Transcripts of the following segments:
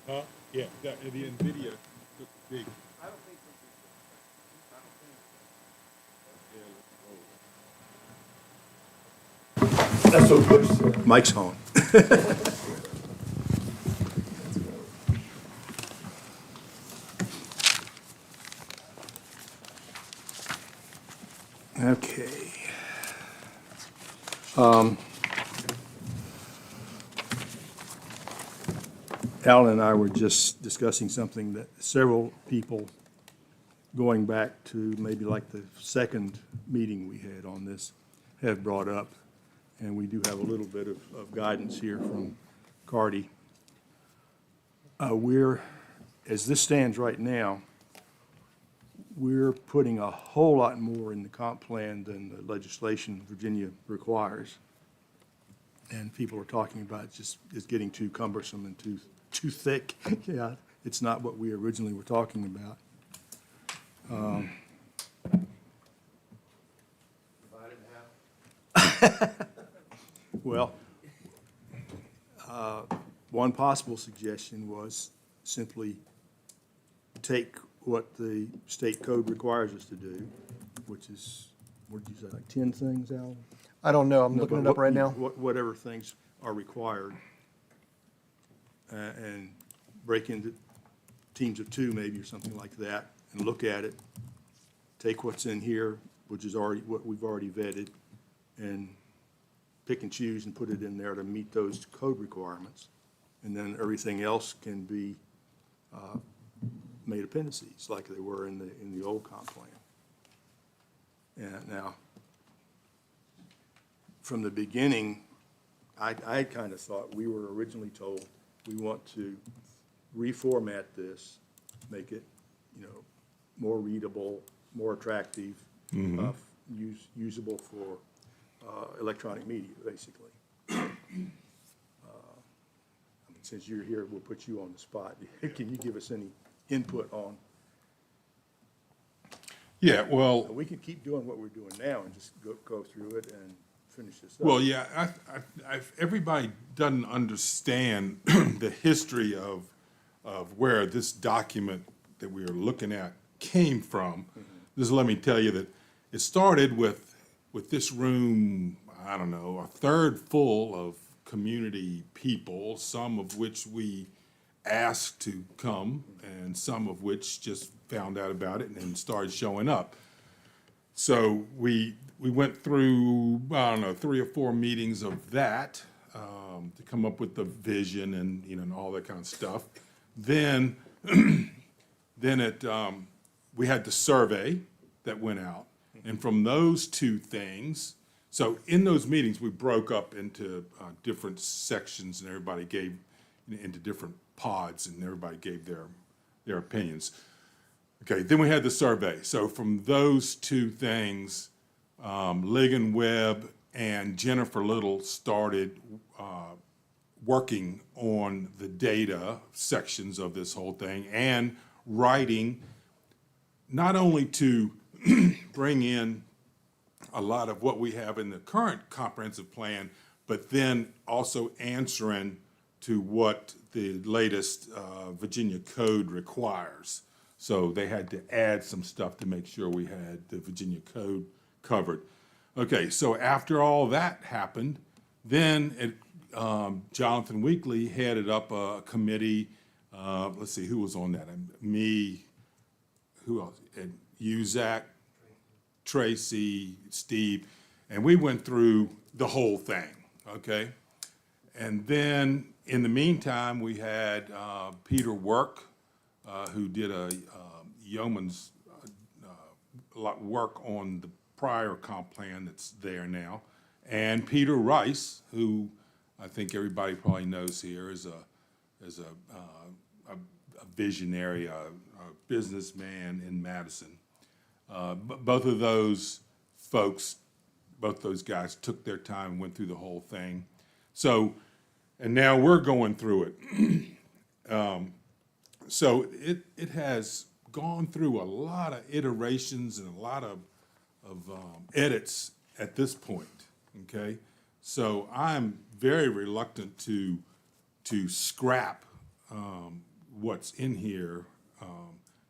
Huh? Yeah, the NVIDIA took big. That's what Bush said. Mike's on. Okay. Alan and I were just discussing something that several people, going back to maybe like the second meeting we had on this, have brought up. And we do have a little bit of guidance here from Cardy. As this stands right now, we're putting a whole lot more in the comp plan than the legislation Virginia requires. And people are talking about it's getting too cumbersome and too thick. Yeah, it's not what we originally were talking about. Well, one possible suggestion was simply take what the state code requires us to do, which is, what did you say, like 10 things, Alan? I don't know. I'm No, looking but it up what- right now. Whatever things are required, and break into teams of two maybe or something like that, and look at it, take what's in here, which is already, what we've already vetted, and pick and choose and put it in there to meet those code requirements. And then everything else can be made appendices like they were in the old comp plan. And now, from the beginning, I kind of thought, we were originally told, we want to reformat this, make it, more readable, more attractive, usable for electronic media, basically. Since you're here, we'll put you on the spot. Can you give us any input on, Yeah, well, we can keep doing what we're doing now and just go through it and finish this up. well, yeah. Everybody doesn't understand the history of where this document that we are looking at came from. Just let me tell you that it started with this room. I don't know, a third full of community people, some of which we asked to come, and some of which just found out about it and started showing up. So we went through, I don't know, 3 or 4 meetings of that to come up with the vision and and all that kind of stuff. Then we had the survey that went out, and from those two things. So in those meetings, we broke up into different sections, and everybody gave into different pods, and everybody gave their opinions. Okay, then we had the survey. So from those two things, Ligon Webb and Jennifer Little started working on the data sections of this whole thing and writing, not only to bring in a lot of what we have in the current comprehensive plan, but then also answering to what the latest Virginia code requires. So they had to add some stuff to make sure we had the Virginia code covered. Okay, so after all that happened, then Jonathan Weekly headed up a committee. Let's see, who was on that? Me, who else? And Uzak, Tracy, Steve, and we went through the whole thing, okay? And then, in the meantime, we had Peter Work, who did a yeoman's lot work on the prior comp plan that's there now, and Peter Rice, who I think everybody probably knows here is a visionary, a businessman in Madison. Both of those folks, both those guys took their time and went through the whole thing. So, and now we're going through it. So it has gone through a lot of iterations and a lot of edits at this point, okay? So I'm very reluctant to scrap what's in here,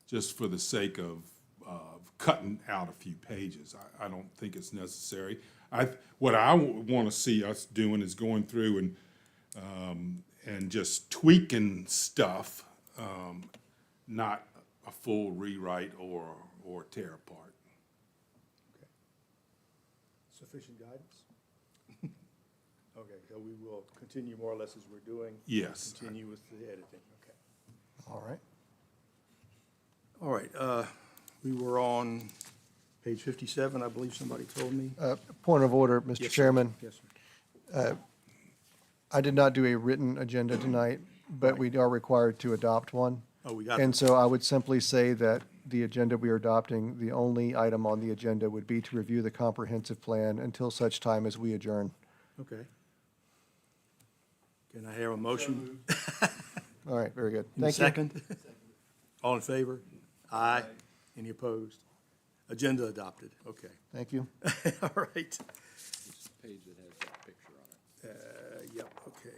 just for the sake of cutting out a few pages. I don't think it's necessary. What I want to see us doing is going through and just tweaking stuff, not a full rewrite or tear apart. Sufficient guidance? Okay, so we will continue more or less as we're doing? Yes. Continue with the editing, okay. All right. All right, we were on page 57, I believe somebody told me. Point of order, Mr. Yes, sir. Chairman. Yes, sir. I did not do a written agenda tonight, but we are required to adopt one. Oh, we got And it. so I would simply say that the agenda we are adopting, the only item on the agenda would be to review the comprehensive plan until such time as we adjourn. Okay. Can I hear a motion? All right, very good. In a Thank you. second? All in favor? Aye. Any opposed? Agenda adopted, okay. Thank you. All right. Page that has that picture on it. Yep, okay.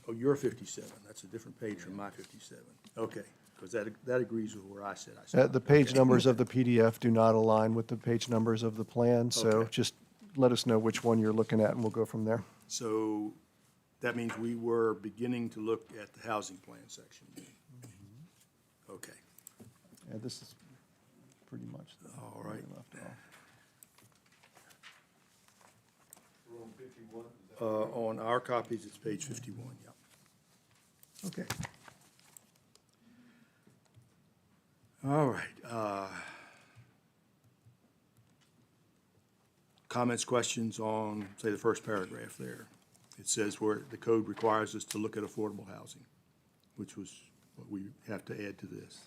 Oh, you're 57, that's a different page from my 57. Okay, because that agrees with where I said I stopped. The page numbers of the PDF do not align with the page numbers of the plan, so Okay. just let us know which one you're looking at, and we'll go from there. So that means we were beginning to look at the housing plan section. Okay, Yeah, this is pretty much the. all right. left off. We're on 51, is that On our copies, it's page 51, yep. Okay. All right. Comments, questions on, say, the first paragraph there? It says where the code requires us to look at affordable housing, which was what we have to add to this.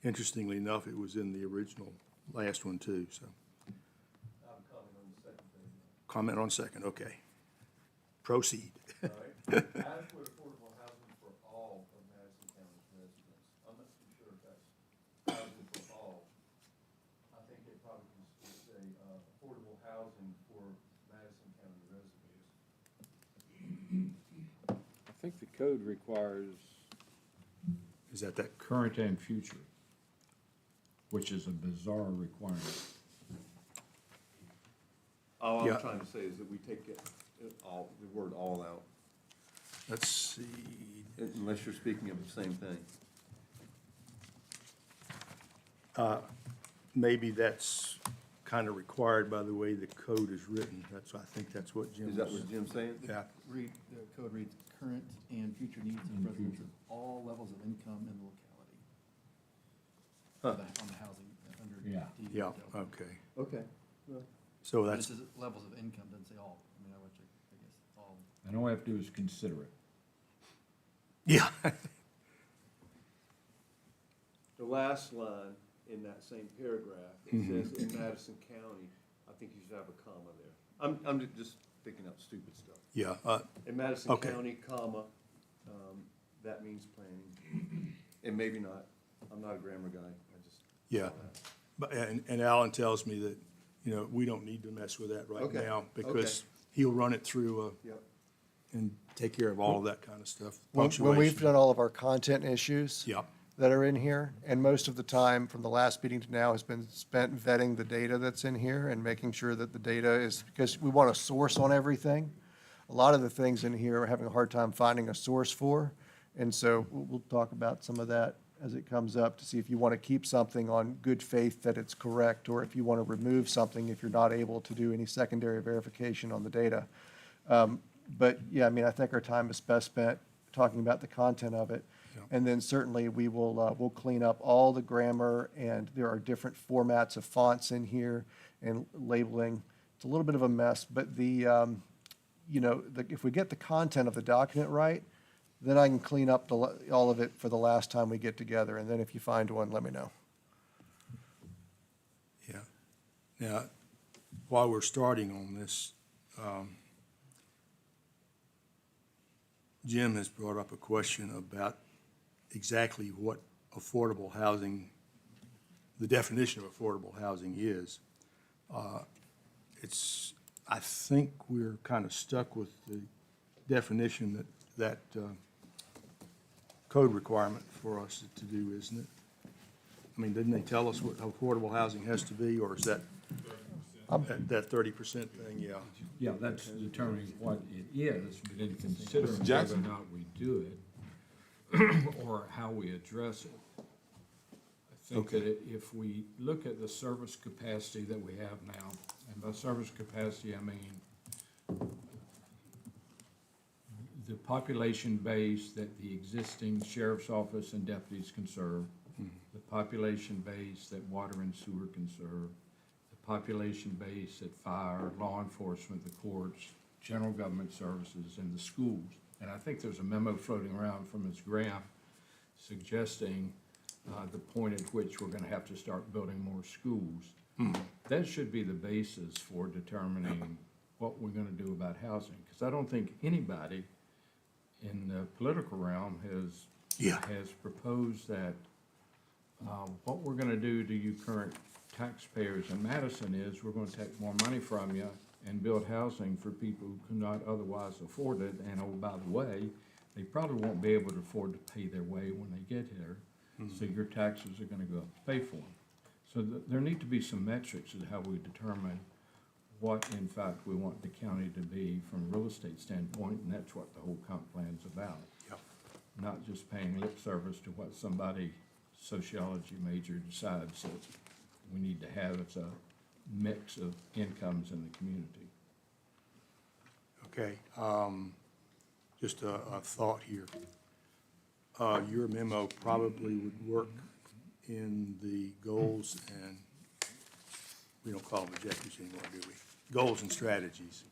Interestingly enough, it was in the original last one too, so. I'm commenting on the second page. Comment on second, okay. Proceed. All right. Adequate affordable housing for all of Madison County's residents. I'm not too sure if that's housing for all. I think it probably should say, affordable housing for Madison County residents. I think the code requires Is that that? current and future, which is a bizarre requirement. All Yeah. I'm trying to say is that we take it all, the word all out, Let's see. unless you're speaking of the same thing. Maybe that's kind of required by the way the code is written. I think that's what Jim Is that was. what Jim's saying? Yeah, The code reads current and future needs of residents of all levels of income in the locality. On the housing, under Yeah. D. yeah, Delta. okay. Okay. So But it that's, says levels of income, doesn't say all. I mean, I would say, I guess, all. And all we have to do is consider it. yeah, The last line in that same paragraph, it says in Madison County, I think you should have a comma there. I'm just picking up stupid stuff. yeah. In Madison Okay. County, comma, that means planning, and maybe not, I'm not a grammar guy, I just. Yeah. But, and Alan tells me that, we don't need to mess with that right Okay, now because okay. he'll run it through, Yep. and take care of all of that kind of stuff. When we've Punctuation. done all of our content issues. Yeah, That are in here, and most of the time from the last meeting to now has been spent vetting the data that's in here and making sure that the data is, because we want a source on everything. A lot of the things in here are having a hard time finding a source for, and so we'll talk about some of that as it comes up to see if you want to keep something on good faith that it's correct, or if you want to remove something if you're not able to do any secondary verification on the data. But yeah, I mean, I think our time is best spent talking about the content of it. And then certainly we will, we'll clean up all the grammar, and there are different formats of fonts in here and labeling. It's a little bit of a mess, but if we get the content of the document right, then I can clean up all of it for the last time we get together, and then if you find one, let me know. yeah. Now, while we're starting on this, Jim has brought up a question about exactly what affordable housing, the definition of affordable housing is. I think we're kind of stuck with the definition that code requirement for us to do, isn't it? I mean, didn't they tell us what affordable housing has to be, or is that, that 30% thing, yeah? Yeah, that's determining what it is, but in considering Mr. whether or Jackson? not we do it, or how we address it. I think that if we look at the service capacity that we have now, and by service capacity, I mean the population base that the existing sheriff's office and deputies can serve, the population base that water and sewer can serve, the population base that fire, law enforcement, the courts, general government services, and the schools. And I think there's a memo floating around from Ms. Graham suggesting the point at which we're gonna have to start building more schools. That should be the basis for determining what we're gonna do about housing, because I don't think anybody in the political realm has proposed that what we're gonna do to you current taxpayers in Madison is we're gonna take more money from you and build housing for people who cannot otherwise afford it, and oh, by the way, they probably won't be able to afford to pay their way when they get here, so your taxes are gonna go up to pay for them. So there need to be some metrics of how we determine what in fact we want the county to be from a real estate standpoint, and that's what the whole comp plan's about. Yep. Not just paying lip service to what somebody sociology major decides that we need to have as a mix of incomes in the community. Okay, just a thought here. Your memo probably would work in the goals and, we don't call them objectives anymore, do we? Goals and strategies.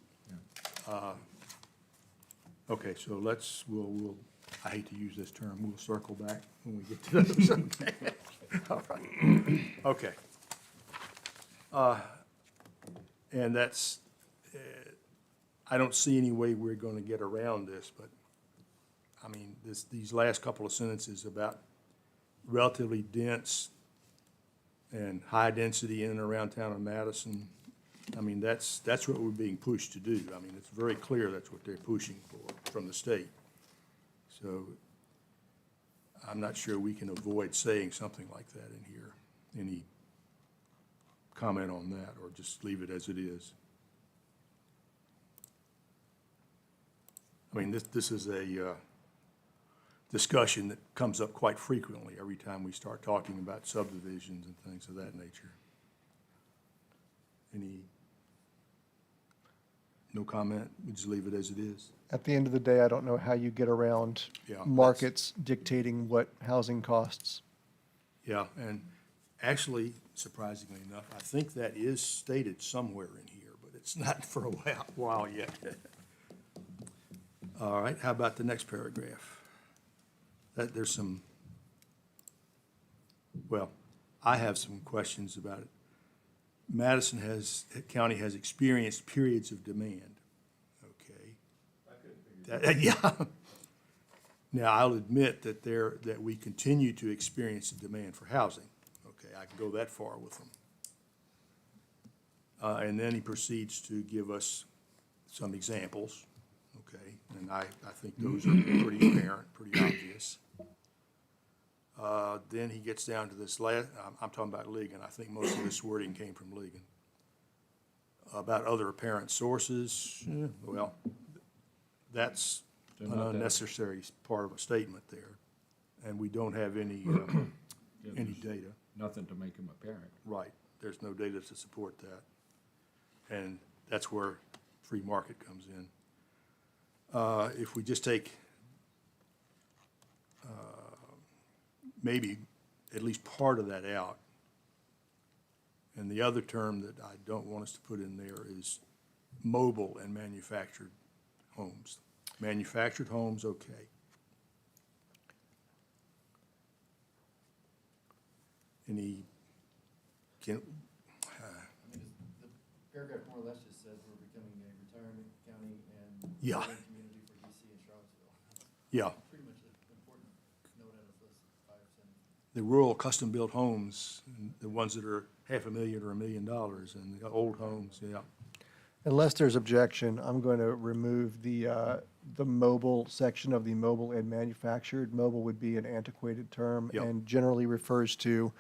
Okay, so we'll, I hate to use this term, we'll circle back when we get to those. Okay. All right. Okay. And that's, I don't see any way we're gonna get around this, but, I mean, these last couple of sentences about relatively dense and high density in and around town of Madison, I mean, that's what we're being pushed to do. I mean, it's very clear that's what they're pushing for from the state. So I'm not sure we can avoid saying something like that in here. Any comment on that, or just leave it as it is? I mean, this is a discussion that comes up quite frequently every time we start talking about subdivisions and things of that nature. No comment? We just leave it as it is? At the end of the day, I don't know how you get around Yeah, markets dictating what housing costs. Yeah, and actually, surprisingly enough, I think that is stated somewhere in here, but it's not for a while yet. All right, how about the next paragraph? There's some, well, I have some questions about it. Madison county has experienced periods of demand, okay? Yeah. Now, I'll admit that we continue to experience a demand for housing. Okay, I can go that far with them. And then he proceeds to give us some examples, okay? And I think those are pretty apparent, pretty obvious. Then he gets down to this last, I'm talking about Ligon. I think most of this wording came from Ligon. About other apparent sources, well, that's They're an not that- unnecessary part of a statement there. And we don't have any data. Nothing to make them apparent. Right, there's no data to support that. And that's where free market comes in. If we just take maybe at least part of that out, and the other term that I don't want us to put in there is mobile and manufactured homes. Manufactured homes, okay. Any, can, I mean, the paragraph more or less just says we're becoming a retirement county and Yeah. growing community for DC and Charlottesville. yeah, Pretty much an important note out of those 5 sentences. the rural custom-built homes, the ones that are $500,000 or $1 million, and the old homes, yeah. Unless there's objection, I'm going to remove the mobile section of the mobile and manufactured. Mobile would be an antiquated term Yep. and generally refers to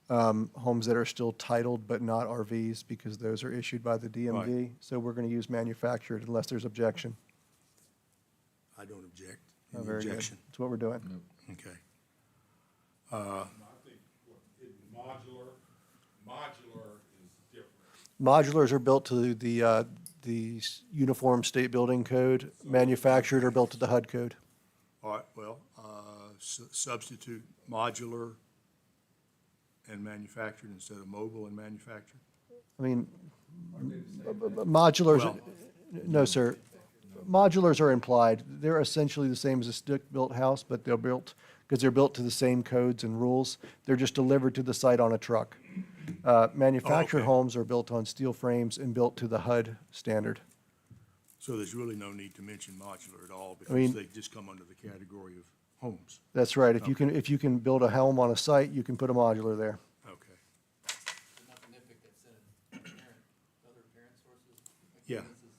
homes that are still titled but not RVs because those are issued by the DMV. So we're going to use manufactured unless there's objection. I don't object. Oh, Any very good. objection? That's what we're doing. Okay. I think modular is different. Modulars are built to the Uniform State Building Code. Manufactured are built to the HUD code. All right, well, substitute modular and manufactured instead of mobile and manufactured? I mean, modulars, Well- no, sir. Modulars are implied. They're essentially the same as a stick-built house, but they're built, because they're built to the same codes and rules. They're just delivered to the site on a truck. Manufactured okay. homes are built on steel frames and built to the HUD standard. So there's really no need to mention modular at all mean- because they just come under the category of homes. That's right. If you can build a home on a site, you can put a modular there. Okay. There's nothing nitpick that said other parent sources. Yeah. Let's just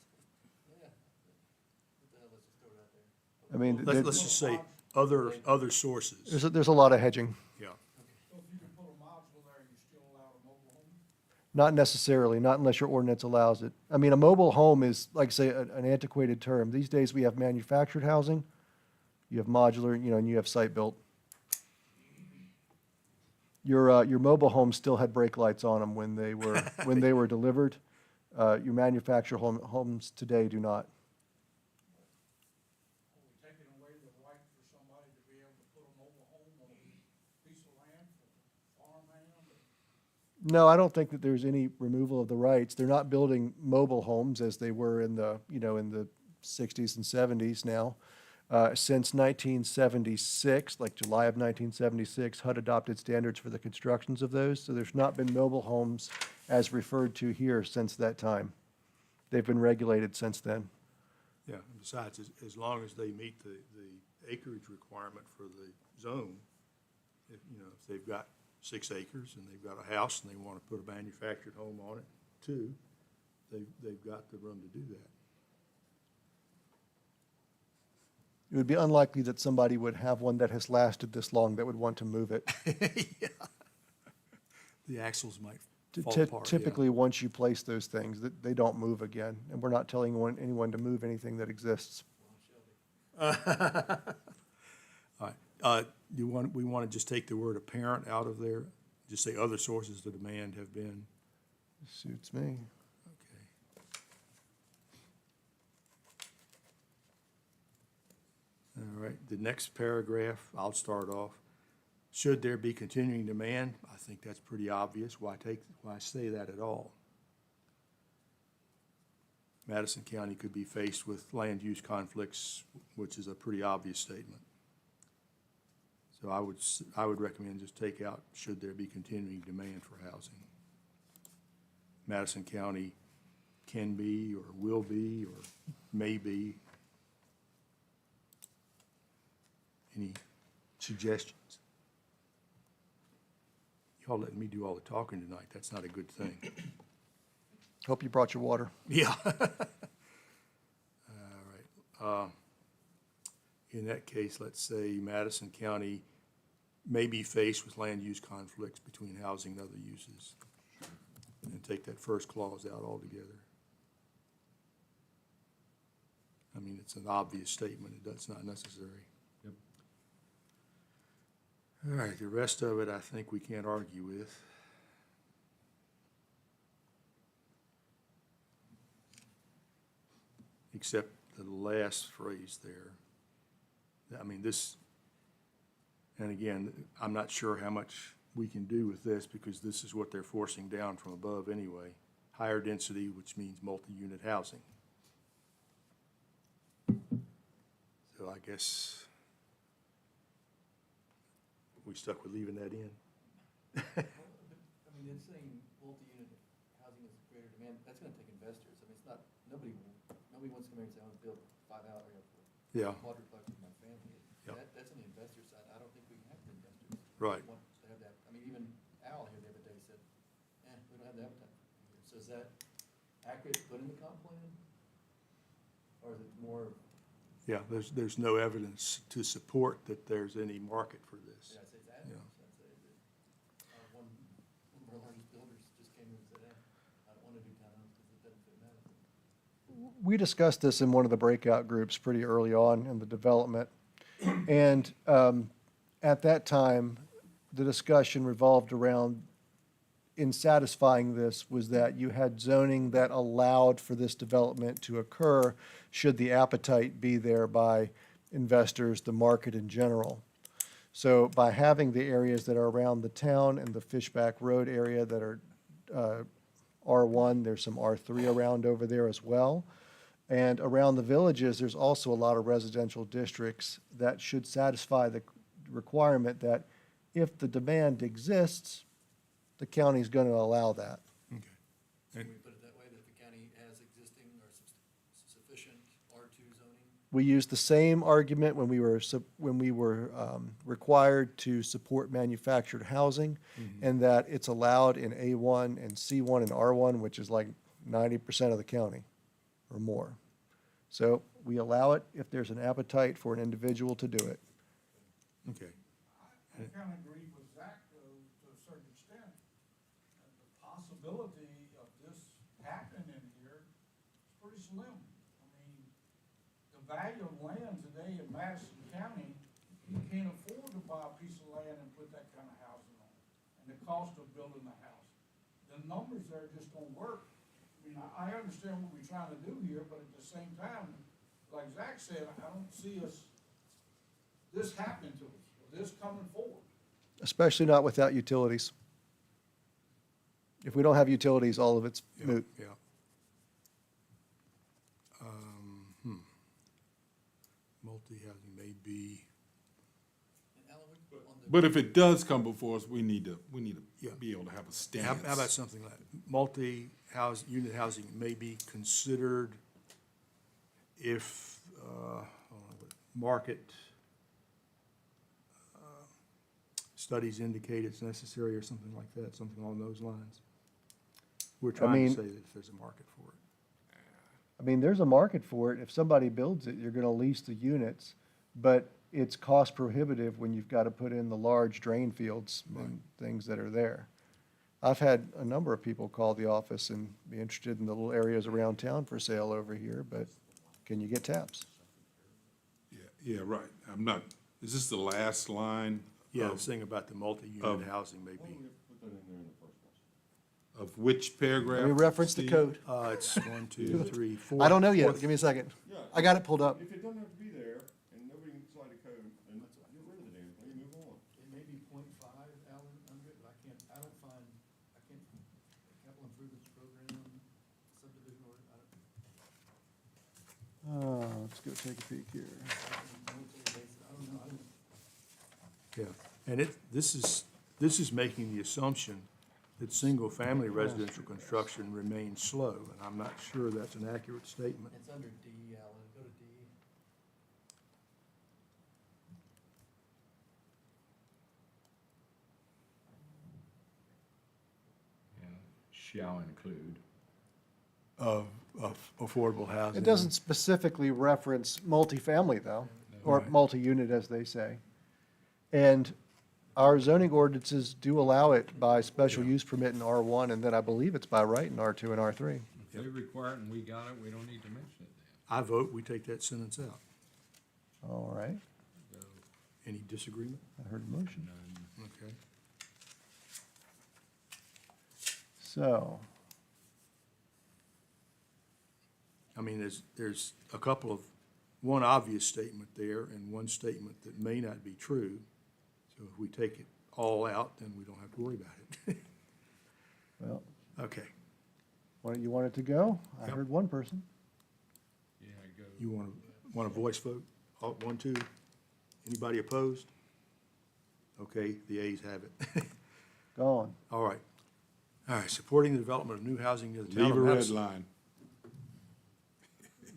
throw it out there. I mean, Let's just say other sources. there's a lot of hedging. Yeah. So if you can put a modular there, you still allow a mobile home? Not necessarily, not unless your ordinance allows it. I mean, a mobile home is, like I say, an antiquated term. These days, we have manufactured housing, you have modular, and you have site-built. Your mobile homes still had brake lights on them when they were delivered. Your manufactured homes today do not. Are we taking away the right for somebody to be able to put a mobile home on a piece of land for farmland? No, I don't think that there's any removal of the rights. They're not building mobile homes as they were in the 60s and 70s now. Since 1976, like July of 1976, HUD adopted standards for the constructions of those. So there's not been mobile homes as referred to here since that time. They've been regulated since then. Yeah, and besides, as long as they meet the acreage requirement for the zone, if they've got 6 acres and they've got a house and they want to put a manufactured home on it too, they've got the room to do that. It would be unlikely that somebody would have one that has lasted this long that would want to move it. Yeah. The axles might fall apart. Typically, once you place those things, they don't move again. And we're not telling anyone to move anything that exists. All right, we want to just take the word apparent out of there? Just say other sources of demand have been, Suits me. okay. All right, the next paragraph, I'll start off. Should there be continuing demand? I think that's pretty obvious. Why say that at all? Madison County could be faced with land use conflicts, which is a pretty obvious statement. So I would recommend just take out, should there be continuing demand for housing. Madison County can be, or will be, or may be. Any suggestions? Y'all letting me do all the talking tonight, that's not a good thing. Hope you brought your water. Yeah. All right. In that case, let's say Madison County may be faced with land use conflicts between housing and other uses. And take that first clause out altogether. I mean, it's an obvious statement, that's not necessary. Yep. All right, the rest of it, I think we can't argue with. Except the last phrase there. I mean, this, and again, I'm not sure how much we can do with this because this is what they're forcing down from above anyway. Higher density, which means multi-unit housing. So I guess we stuck with leaving that in. I mean, it's saying multi-unit housing is greater demand, that's gonna take investors. I mean, it's not, nobody wants to come here and say, I want to build 5 hours, Yeah. quadruplex for my family. Yep. That's on the investor side. I don't think we can have the investors. Right. Want to have that. I mean, even Al here the other day said, we don't have the appetite. So is that accurate to put in the comp plan? or is it more, Yeah, there's no evidence to support that there's any market for this. did I say that? Yeah. Should I say that, one of our largest builders just came in and said, I don't wanna do townhomes because it doesn't fit Madison. We discussed this in one of the breakout groups pretty early on in the development. And at that time, the discussion revolved around, in satisfying this, was that you had zoning that allowed for this development to occur should the appetite be there by investors, the market in general. So by having the areas that are around the town and the Fishback Road area that are R1, there's some R3 around over there as well. And around the villages, there's also a lot of residential districts that should satisfy the requirement that if the demand exists, the county's going to allow that. Okay. Can we put it that way, that the county has existing or sufficient R2 zoning? We used the same argument when we were required to support manufactured housing, and that it's allowed in A1 and C1 and R1, which is like 90% of the county or more. So we allow it if there's an appetite for an individual to do it. Okay. I kind of agree with Zach, though, to a certain extent. The possibility of this happening in here is pretty slim. I mean, the value of land today in Madison County, you can't afford to buy a piece of land and put that kind of housing on it. And the cost of building the house. The numbers there just don't work. I mean, I understand what we're trying to do here, but at the same time, like Zach said, I don't see this happening to us, or this coming forward. Especially not without utilities. If we don't have utilities, all of it's Yeah, moot. yeah. Multi-housing may be, And Alan, on the, But if it does come before us, we need to Yeah. be able to have a how stance. about something like multi-house, unit housing may be considered if, market studies indicate it's necessary or something like that, something along those lines. We're trying mean- to say that if there's a market for it. I mean, there's a market for it. If somebody builds it, you're gonna lease the units, but it's cost prohibitive when you've got to put in the large drain fields and things that are there. I've had a number of people call the office and be interested in the little areas around town for sale over here, but can you get taps? Yeah, right. Is this the last line? Yeah, of- this thing about the multi-unit of- housing may be, Of which paragraph? Let me reference the Steve? code. it's 1, 2, 3, 4. I don't know yet. fourth- Give me a second. Yeah. I got it pulled up. If it doesn't have to be there, and nobody can cite a code, then get rid of the damn thing, move on. it may be .5, Alan, under it, but I can't, capital improvements program, subdivision order, Let's go take a peek here. I don't know, Yeah, and this is making the assumption that single-family residential construction remains slow, and I'm not sure that's an accurate statement. it's under D, Alan, go to D. Yeah, shall include. Of affordable housing. It doesn't specifically reference multifamily, though, or Right. multi-unit, as they say. And our zoning ordinances do allow it by special use permit in R1, and then I believe it's by right in R2 and R3. If they require it and we got it, we don't need to mention it I vote we take that sentence out. All right, then. So, Any disagreement? I heard a motion. none. Okay. So, I mean, there's a couple of, one obvious statement there and one statement that may not be true. So if we take it all out, then we don't have to worry about it. well, Okay. you want it to go? I Yep. heard one person. Yeah, go. You want a voice vote? Oh, 1, 2? Anybody opposed? Okay, the ayes have it. Gone. All right. All right, supporting the development of new housing near the town Leave of a red Madison. line.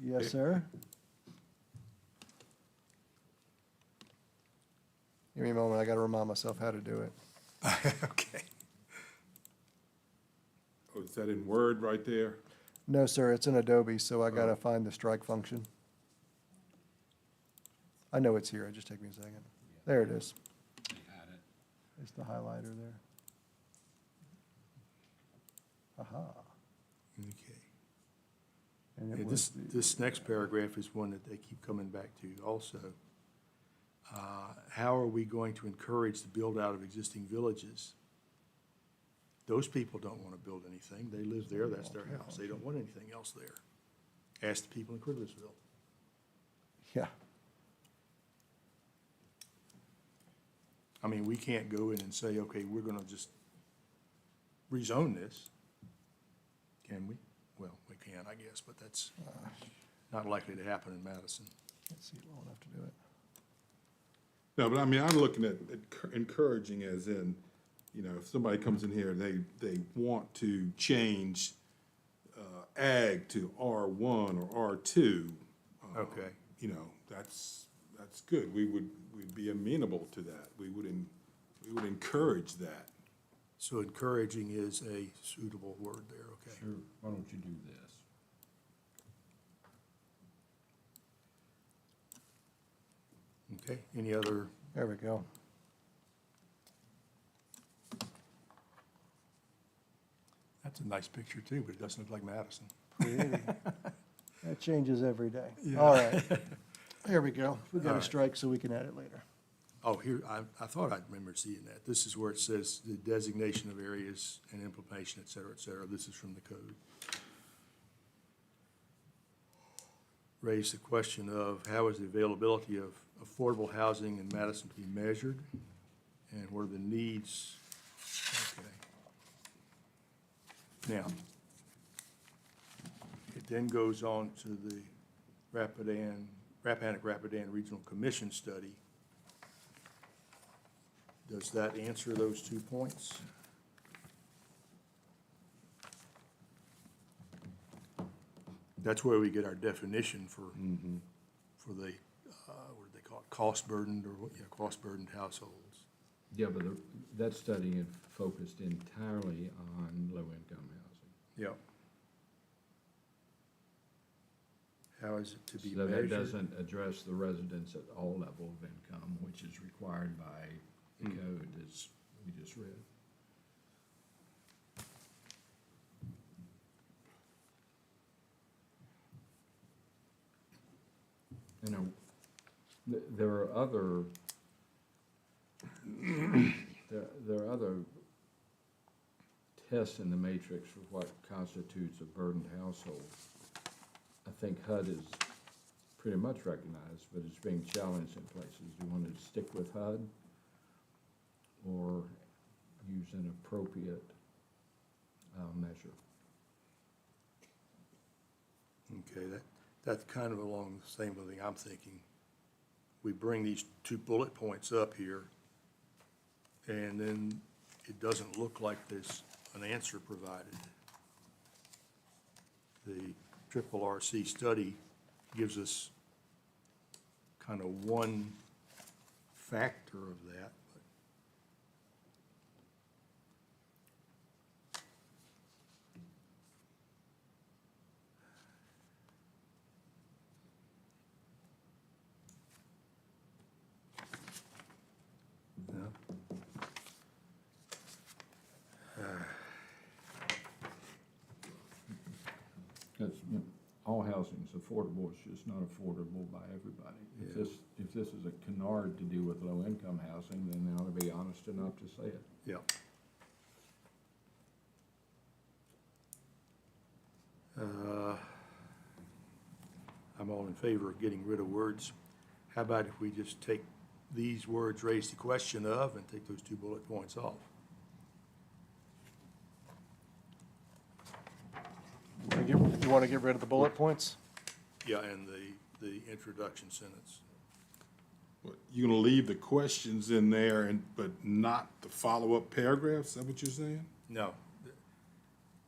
Yes, sir? Give me a moment, I gotta remind myself how to do it. Okay. Oh, is that in Word right there? No, sir, it's in Adobe, so I gotta find the strike function. I know it's here, just take me a second. There it is. They had it. It's the highlighter there. Aha. Okay. And it Yeah, was this next paragraph is one that they keep coming back to also. How are we going to encourage the build-out of existing villages? Those people don't want to build anything. They live there, that's their house. They don't want anything else there. Ask the people in Cribblesville. Yeah, I mean, we can't go in and say, okay, we're gonna just rezone this. Can we? Well, we can, I guess, but that's not likely to happen in Madison. let's see long enough to do it. No, but I mean, I'm looking at encouraging as in, you know, if somebody comes in here, they want to change ag to R1 or R2. Okay. You know, that's good. We'd be amenable to that. We would encourage that. So encouraging is a suitable word there, okay? Sure, why don't you do this? Okay, any other, There we go. that's a nice picture too, but it doesn't look like Madison. Pretty. That changes every day. All right. There we go. We got All a right. strike so we can add it later. Oh, here, I thought I'd remembered seeing that. This is where it says the designation of areas and implementation, et cetera, et cetera. This is from the code. Raised the question of how is the availability of affordable housing in Madison to be measured? And what are the needs? Okay. Now, it then goes on to the Rappahannock-Rapidan Regional Commission study. Does that answer those 2 points? That's where we get our definition for the, what do they call it, cost burdened or what, yeah, cost burdened households. Yeah, but that study had focused entirely on low-income housing. Yep. How is it to be So that measured? doesn't address the residents at all level of income, which is required by the code, as we just read. You know, there are other, there are other tests in the matrix for what constitutes a burdened household. I think HUD is pretty much recognized, but it's being challenged in places. Do you want to stick with HUD or use an appropriate measure? Okay, that's kind of along the same thing I'm thinking. We bring these 2 bullet points up here, and then it doesn't look like there's an answer provided. The triple RC study gives us kind of one factor of that, but no. Because all housing is affordable, it's just not affordable by everybody. Yeah. If this is a canard to do with low-income housing, then they ought to be honest enough to say it. Yeah. I'm all in favor of getting rid of words. How about if we just take these words, raise the question of, and take those 2 bullet points off? You want to get rid of the bullet points? Yeah, and the introduction sentence. What, you gonna leave the questions in there but not the follow-up paragraphs? Is that what you're saying? No.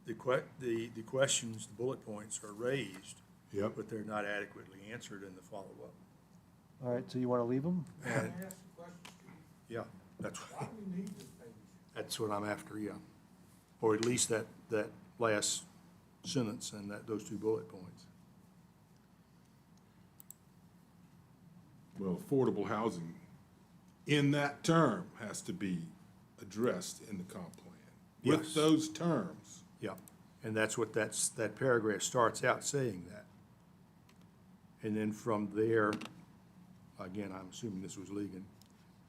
The questions, the bullet points are raised, Yep. but they're not adequately answered in the follow-up. All right, so you want to leave them? Can I ask a question, Steve? Yeah, that's, Why do we need this page? that's what I'm after, yeah. Or at least that last sentence and those 2 bullet points. Well, affordable housing in that term has to be addressed in the comp plan. With Yes. those terms. Yeah, and that's what that paragraph starts out saying that. And then from there, again, I'm assuming this was Ligon,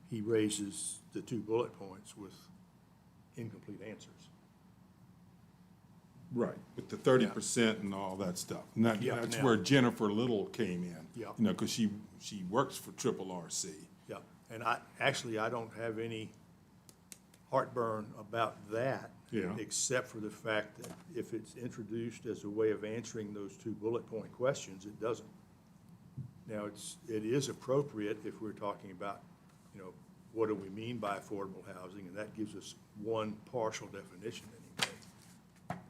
he raises the 2 bullet points with incomplete answers. Right. With the 30% and all that stuff. And Yeah, that's now- where Jennifer Little came in. Yeah. You know, because she works for Triple RC. Yeah, and I don't have any heartburn about that. Yeah. Except for the fact that if it's introduced as a way of answering those 2 bullet point questions, it doesn't. Now, it is appropriate if we're talking about, you know, what do we mean by affordable housing, and that gives us one partial definition anyway.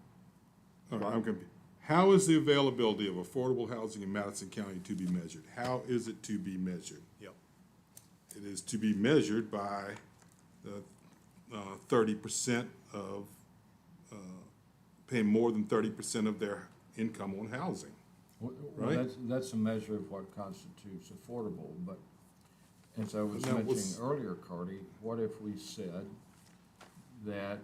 All right, I'm confused. How is the availability of affordable housing in Madison County to be measured? How is it to be measured? Yep. It is to be measured by the 30% of, paying more than 30% of their income on housing. Well, Right. that's a measure of what constitutes affordable, but as I was Now, mentioning what's- earlier, Cardy, what if we said that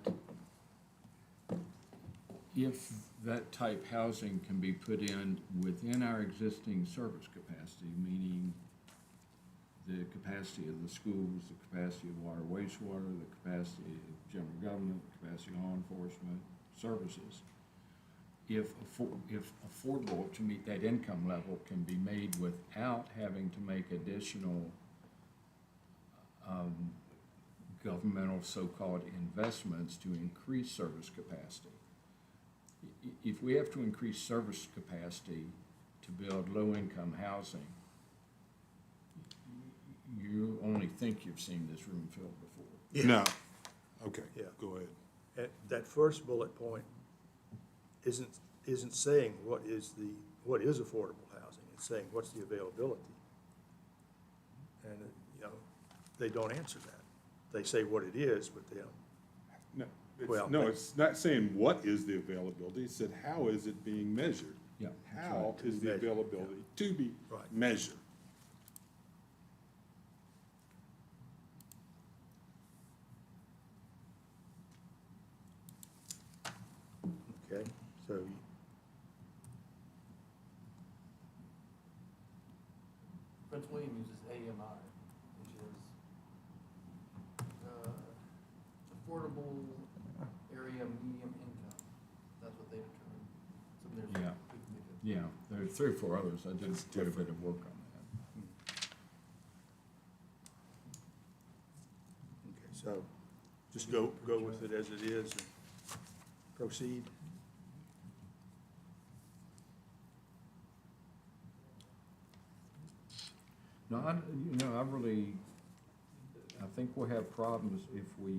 if that type housing can be put in within our existing service capacity, meaning the capacity of the schools, the capacity of water, wastewater, the capacity of general government, the capacity of law enforcement, services, if affordable to meet that income level can be made without having to make additional governmental so-called investments to increase service capacity. If we have to increase service capacity to build low-income housing, you only think you've seen this room filled before. No. Okay, Yeah. go ahead. That first bullet point isn't saying what is affordable housing, it's saying what's the availability. And, you know, they don't answer that. They say what it is, but they don't. No, Well, no, it's not saying what is the availability, it said how is it being measured? Yeah, that's How right. is the Measured, availability to be Right. measured? Okay, so, Prince William uses AMI, which is, affordable area medium income. That's what they determine. So there's, Yeah. we can make a- Yeah, there are 3 or 4 others. I did quite a bit of work on that. okay, so just go with it as it is and proceed. No, I think we'll have problems if we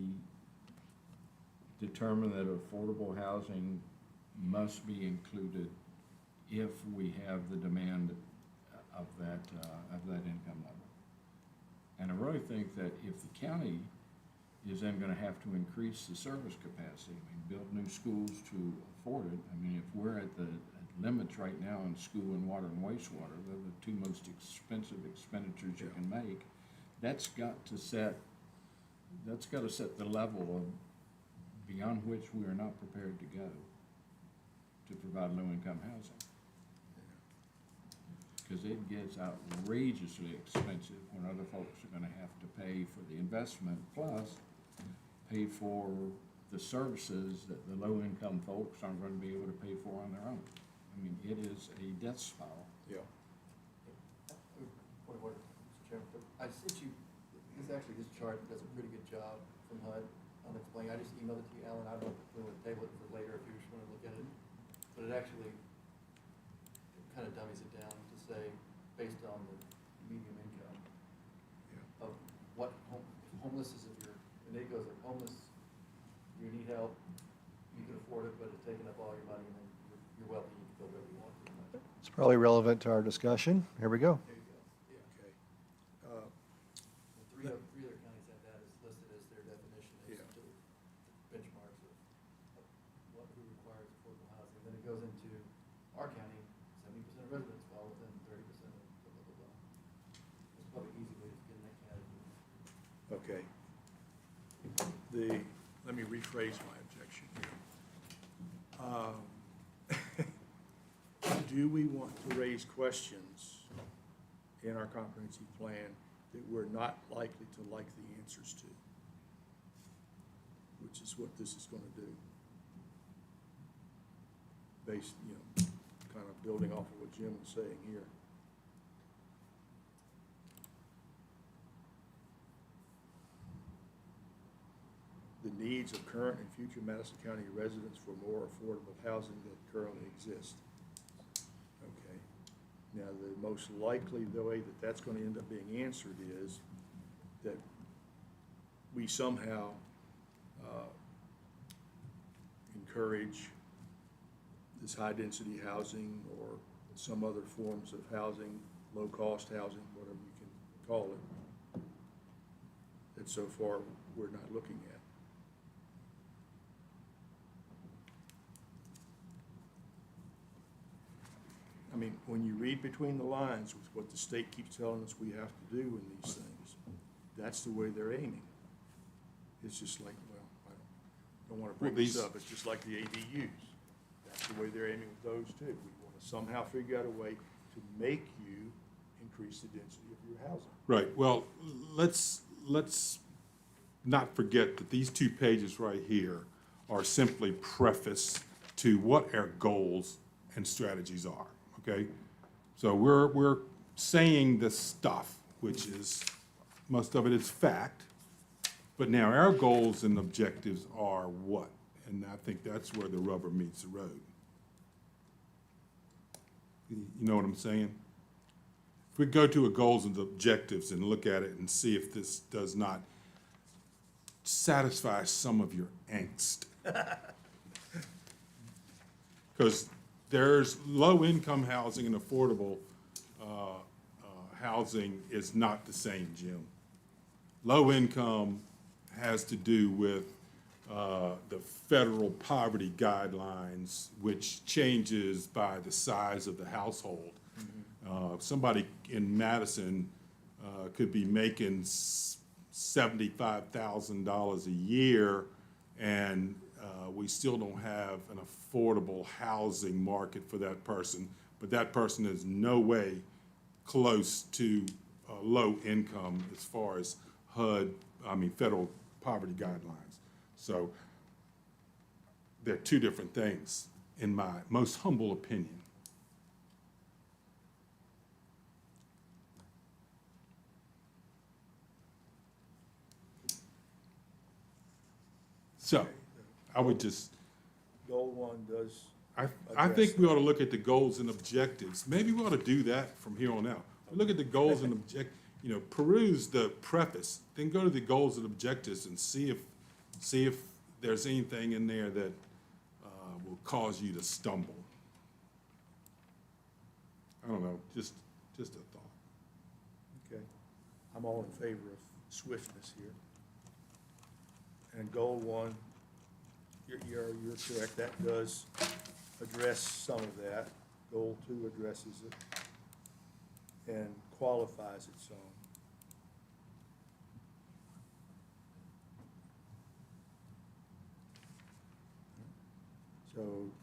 determine that affordable housing must be included if we have the demand of that income level. And I really think that if the county is then gonna have to increase the service capacity, I mean, build new schools to afford it. I mean, if we're at the limits right now in school and water and wastewater, they're the 2 most expensive expenditures you can make. That's got to set the level of beyond which we are not prepared to go to provide low-income housing. Because it gets outrageously expensive when other folks are gonna have to pay for the investment, plus pay for the services that the low-income folks aren't gonna be able to pay for on their own. I mean, it is a death spiral. Yeah. Point of order, Mr. Chairman. I sent you, this chart does a pretty good job from HUD on explaining. I just emailed it to you, Alan. I don't know if we want to table it for later if you just want to look at it. But it actually kind of dummies it down to say, based on the medium income of what homeless is if you're, and it goes like homeless, you need help, you can afford it, but it's taking up all your money, and then you're wealthy, you can build whatever you want. It's probably relevant to our discussion. Here we go. There you go, yeah. Okay. Three other counties have that as listed as their definition as Yeah. to benchmarks of who requires affordable housing. Then it goes into our county, 70% of residents fall within 30% of blah, blah, blah, blah. It's public rephrase my objection here. Do we want to raise questions in our comprehensive plan that we're not likely to like the answers to? Which is what this is gonna do. Based, kind of building off of what Jim was saying here. The needs of current and future Madison County residents for more affordable housing that currently exists. Okay. Now, the most likely the way that that's going to end up being answered is that we somehow encourage this high-density housing or some other forms of housing, low-cost housing, whatever you can call it, that so far we're not looking at. I mean, when you read between the lines with what the state keeps telling us we have to do in these things, that's the way they're aiming. It's just like, well, I don't want to bring this these- up, it's just like the ADUs. That's the way they're aiming with those too. We want to somehow figure out a way to make you increase the density of your housing. Right, well, let's not forget that these 2 pages right here are simply preface to what our goals and strategies are, okay? So we're saying this stuff, which is, most of it is fact, but now our goals and objectives are what? And I think that's where the rubber meets the road. You know what I'm saying? If we go to a goals and objectives and look at it and see if this does not satisfy some of your angst. Because there's low-income housing and affordable housing is not the same, Jim. Low-income has to do with the federal poverty guidelines, which changes by the size of the household. Somebody in Madison could be making $75,000 a year, and we still don't have an affordable housing market for that person, but that person is no way close to low income as far as federal poverty guidelines. So they're 2 different things, in my most humble opinion. So, I would just, Goal 1 does, I address think we ought to look at the goals and objectives. Maybe we ought to do that from here on out. Look at the goals and peruse the preface, then go to the goals and objectives and see if there's anything in there that will cause you to stumble. I don't know, just a thought. okay, I'm all in favor of swiftness here. And goal 1, you're correct, that does address some of that. Goal 2 addresses it and qualifies its own. So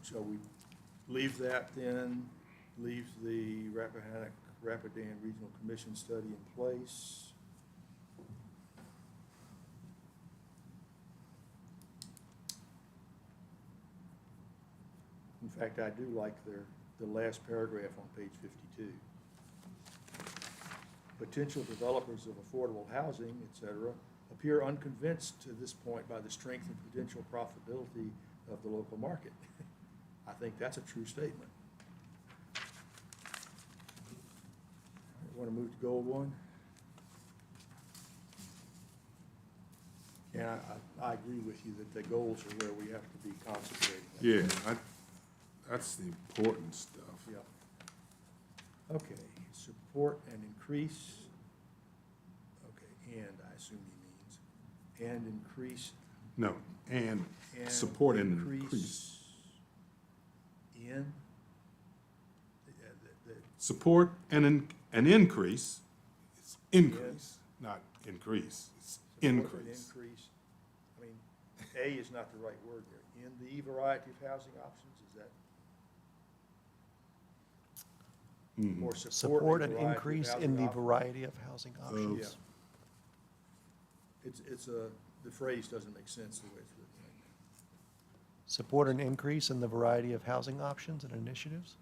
shall we leave that then, leave the Rapidan Regional Commission study in place? In fact, I do like the last paragraph on page 52. Potential developers of affordable housing, et cetera, appear unconvinced to this point by the strength and potential profitability of the local market. I think that's a true statement. Want to move to goal 1? Yeah, I agree with you that the goals are where we have to be concentrating. Yeah, that's the important stuff. Yeah. Okay, support and increase. Okay, and I assume he means, and increase. No, and And support and increase. In? Support and an increase, it's increase, not increase, it's Support and increase. increase, I mean, A is not the right word there. In the variety of housing options, is that? Or Support a an variety of increase housing in the options? variety of housing Yeah. options. The phrase doesn't make sense the way it's written right now. Support an increase in the variety of housing options and initiatives?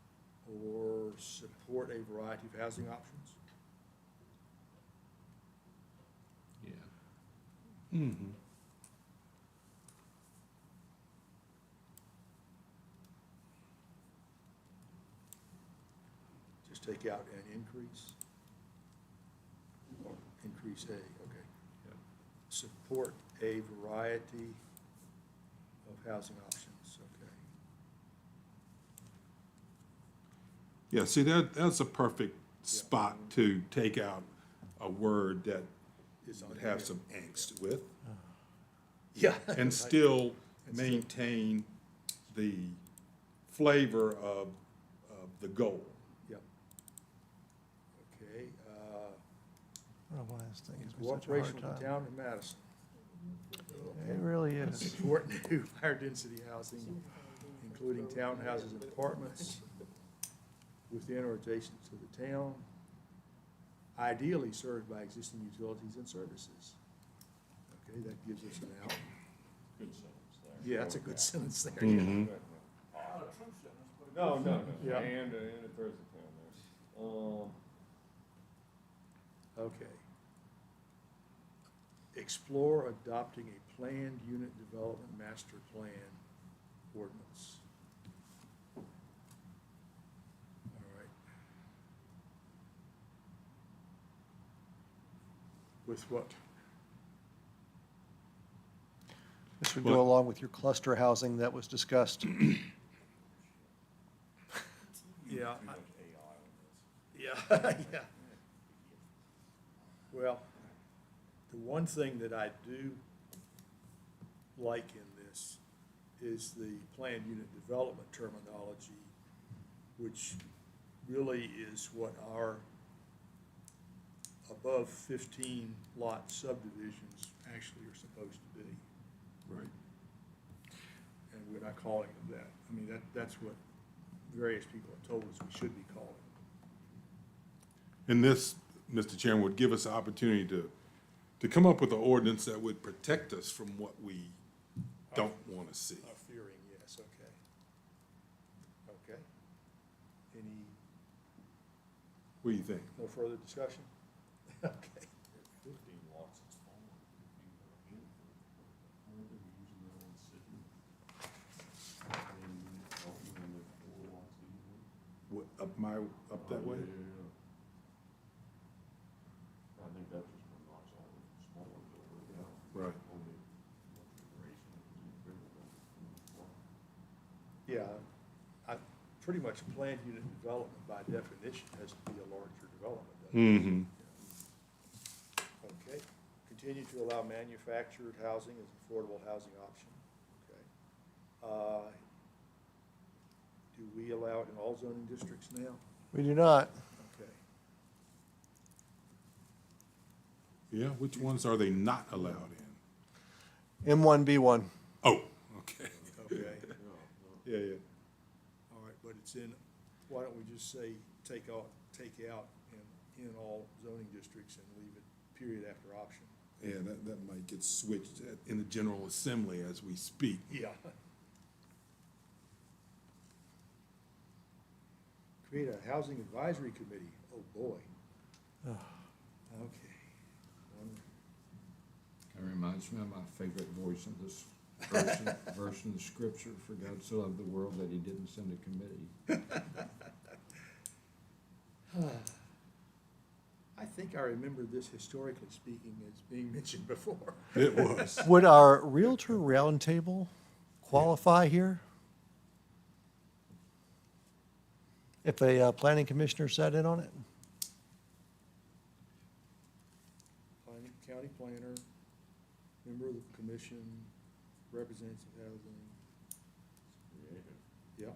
Or support a variety of housing options? Yeah. Mm-hmm. Just take out an increase? Or increase A, okay. Yeah. Support a variety of housing options, okay. Yeah, see, that's a perfect spot to take out a word that would have some angst with, Yeah. and still maintain the flavor of the goal. Yep. Okay, I don't know why this thing gives me such a cooperation hard with the time. town of Madison. It really is. Support new higher density housing, including townhouses and apartments within or adjacent to the town, ideally served by existing utilities and services. Okay, that gives us an out. Good sentence there. Yeah, that's a good sentence there. Mm-hmm. Not a true sentence, but a No, good no, sentence. no, Yeah. and it throws the town there. Okay. Explore adopting a planned unit development master plan ordinance. All right. With what? This would go along with your cluster housing that was discussed. Yeah. Yeah, yeah. Well, the one thing that I do like in this is the planned unit development terminology, which really is what our above 15 lot subdivisions actually are supposed to be. Right. And we're not calling them that. I mean, that's what various people have told us we should be calling them. And this, Mr. Chairman, would give us an opportunity to come up with an ordinance that would protect us from what we don't want to see. Fearing, yes, okay. Okay. Any, What do you think? no further discussion? Okay. 15 lots, it's fine. Aren't they using their own city? What, up that way? I think that just one knocks all the smaller buildings out. Right. Only configuration is bigger than. Yeah, pretty much planned unit development by definition has to be a larger development, doesn't it? Mm-hmm. Okay. Continue to allow manufactured housing as affordable housing option, okay. Do we allow it in all zoning districts now? We do not. Okay. Yeah, which ones are they not allowed in? M1B1. Oh, okay. Okay. Yeah, yeah. All right, but it's in, why don't we just say, take out in all zoning districts and leave it period after option? Yeah, that might get switched in the General Assembly as we speak. Yeah. Create a housing advisory committee, oh boy. Okay. Kind of reminds me of my favorite voice in this version of the scripture, for God so loved the world that he didn't send a committee. I think I remember this historically speaking as being mentioned before. It was. Would our Realtor Roundtable qualify here? If a planning commissioner sat in on it? Planning, county planner, member of the commission, representative of housing, Creative. yeah.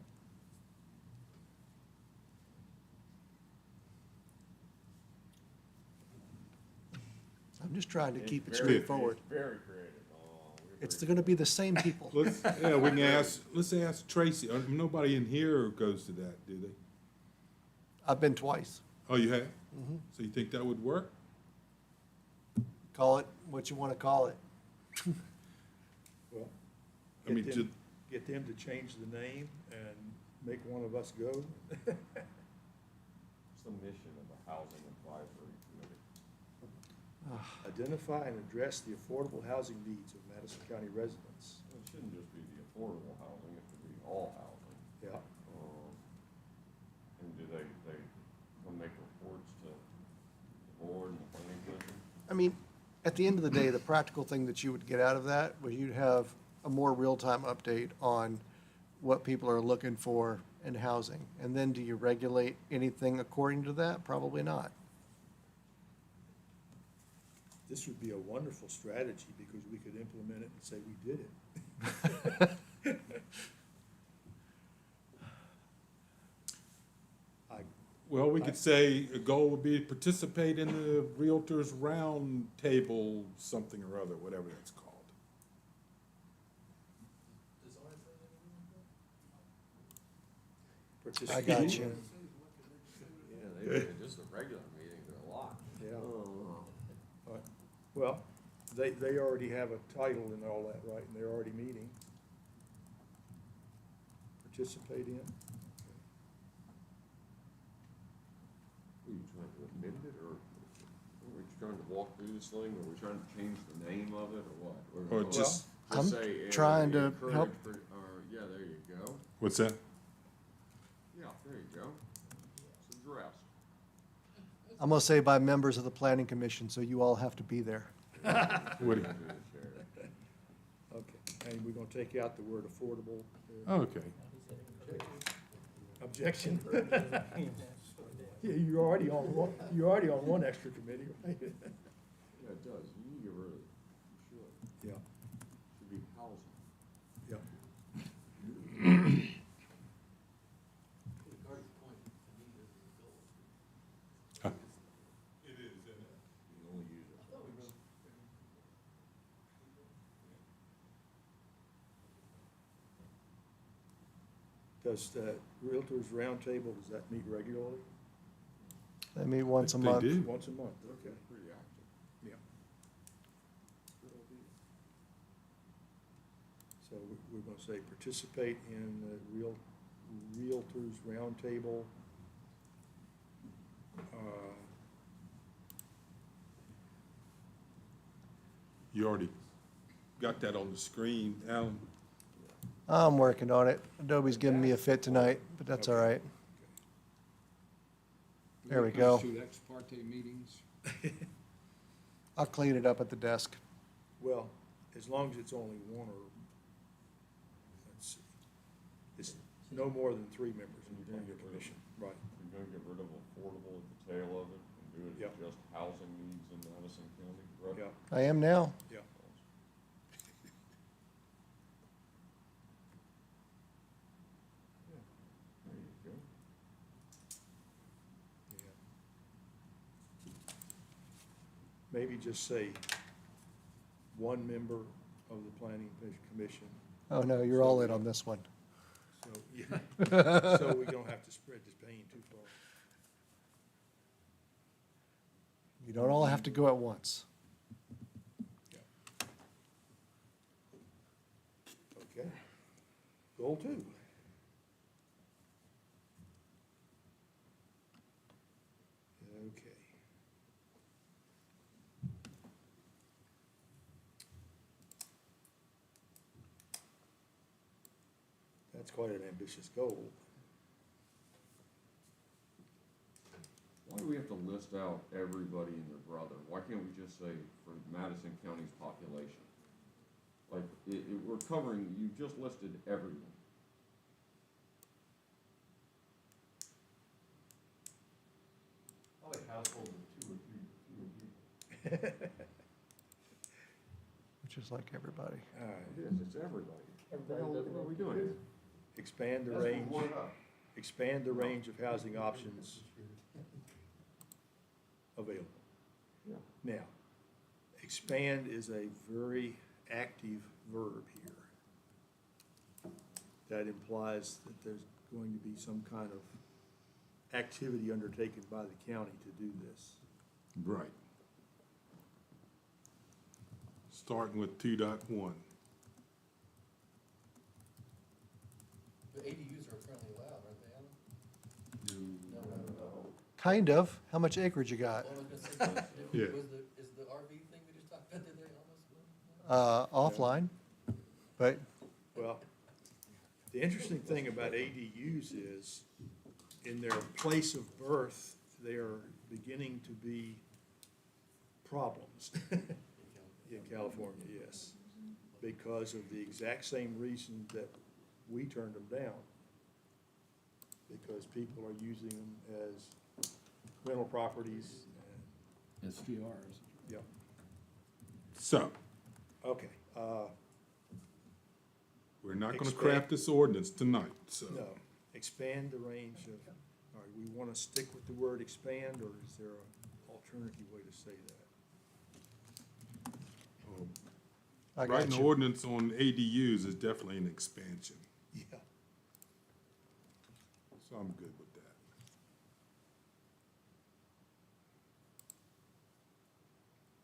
I'm just trying to keep it It's very- straightforward. it's very creative. It's gonna be the same people. Yeah, we can let's ask Tracy. Nobody in here goes to that, do they? I've been twice. Oh, you have? So you think that would work? Call it what you wanna call it. Well, I mean, get them to change the name and make one of us go. What's the mission of the Housing Advisory Committee? Identify and address the affordable housing needs of Madison County residents. It shouldn't just be the affordable housing, it should be all housing. Yeah. And do they come make reports to the board and the planning commission? I mean, at the end of the day, the practical thing that you would get out of that was you'd have a more real-time update on what people are looking for in housing. And then do you regulate anything according to that? Probably not. This would be a wonderful strategy because we could implement it and say we did it. well, we could say a goal would be to participate in the Realtors Round Table, something or other, whatever that's called. I got you. Yeah, they, just the regular meetings are a lot. Yeah. Well, they already have a title and all that, right, and they're already meeting. Participate in. Are you trying to amend it, or are we trying to walk through this thing, or are we trying to change the name of it, or what? Or just- I'm say, trying to encourage help. Or, yeah, there you go. What's that? Yeah, there you go. It's addressed. I'm gonna say by members of the planning commission, so you all have to be there. What do you- Okay, and we're gonna take out the word affordable. Okay. Objection? Yeah, you're already on one extra committee, right? Yeah, it does. You need to get rid of it. You should. Yeah, Should be housing. yeah. You only use it once. Does the Realtors Roundtable, does that meet regularly? They meet once a They month. do. Once a month, okay, Pretty active. yeah. So we're gonna say participate in the Realtors Roundtable. You already got that on the screen, Alan? I'm working on it. Adobe's giving me a fit tonight, but that's all right. There we go. Shoot ex parte meetings. I'll clean it up at the desk. Well, as long as it's only one or, let's see, it's no more than 3 members in the planning commission, right? You're gonna get rid of affordable at the tail of it and do it Yep. as just housing needs in Madison County, correct? Yeah, I am now. yeah. There you go. Yeah. Maybe just say one member of the planning commission, Oh, no, you're all in on this one. so, yeah, so we don't have to spread this pain too far. You don't all have to go at once. Yeah. Okay. Goal 2. Okay. That's quite an ambitious goal. Why do we have to list out everybody and their brother? Why can't we just say for Madison County's population? Like, we're covering, you just listed everyone. Probably households of 2 or 3 fewer people. Which is like everybody. All right. It is, it's everybody. What are we doing here? Expand the That's range, from 1 up. expand the range of housing options available. Yeah. Now, expand is a very active verb here. That implies that there's going to be some kind of activity undertaken by the county to do this. Right. Starting with 2.1. The ADUs are currently allowed, aren't they, Alan? No, no. Kind of. How much acreage you got? Well, I was gonna say, Yeah. is the RV thing we just talked about, did they almost? Offline, but Well, the interesting thing about ADUs is, in their place of birth, they are beginning to be problems. In California, yes, because of the exact same reason that we turned them down. Because people are using them as rental properties and, STRs. yeah, So, okay, we're not gonna Expand. craft this ordinance tonight, so. no, expand the range of, all right, we want to stick with the word expand, or is there an alternative way to say that? I Writing got an you. ordinance on ADUs is definitely an expansion, Yeah. so I'm good with that.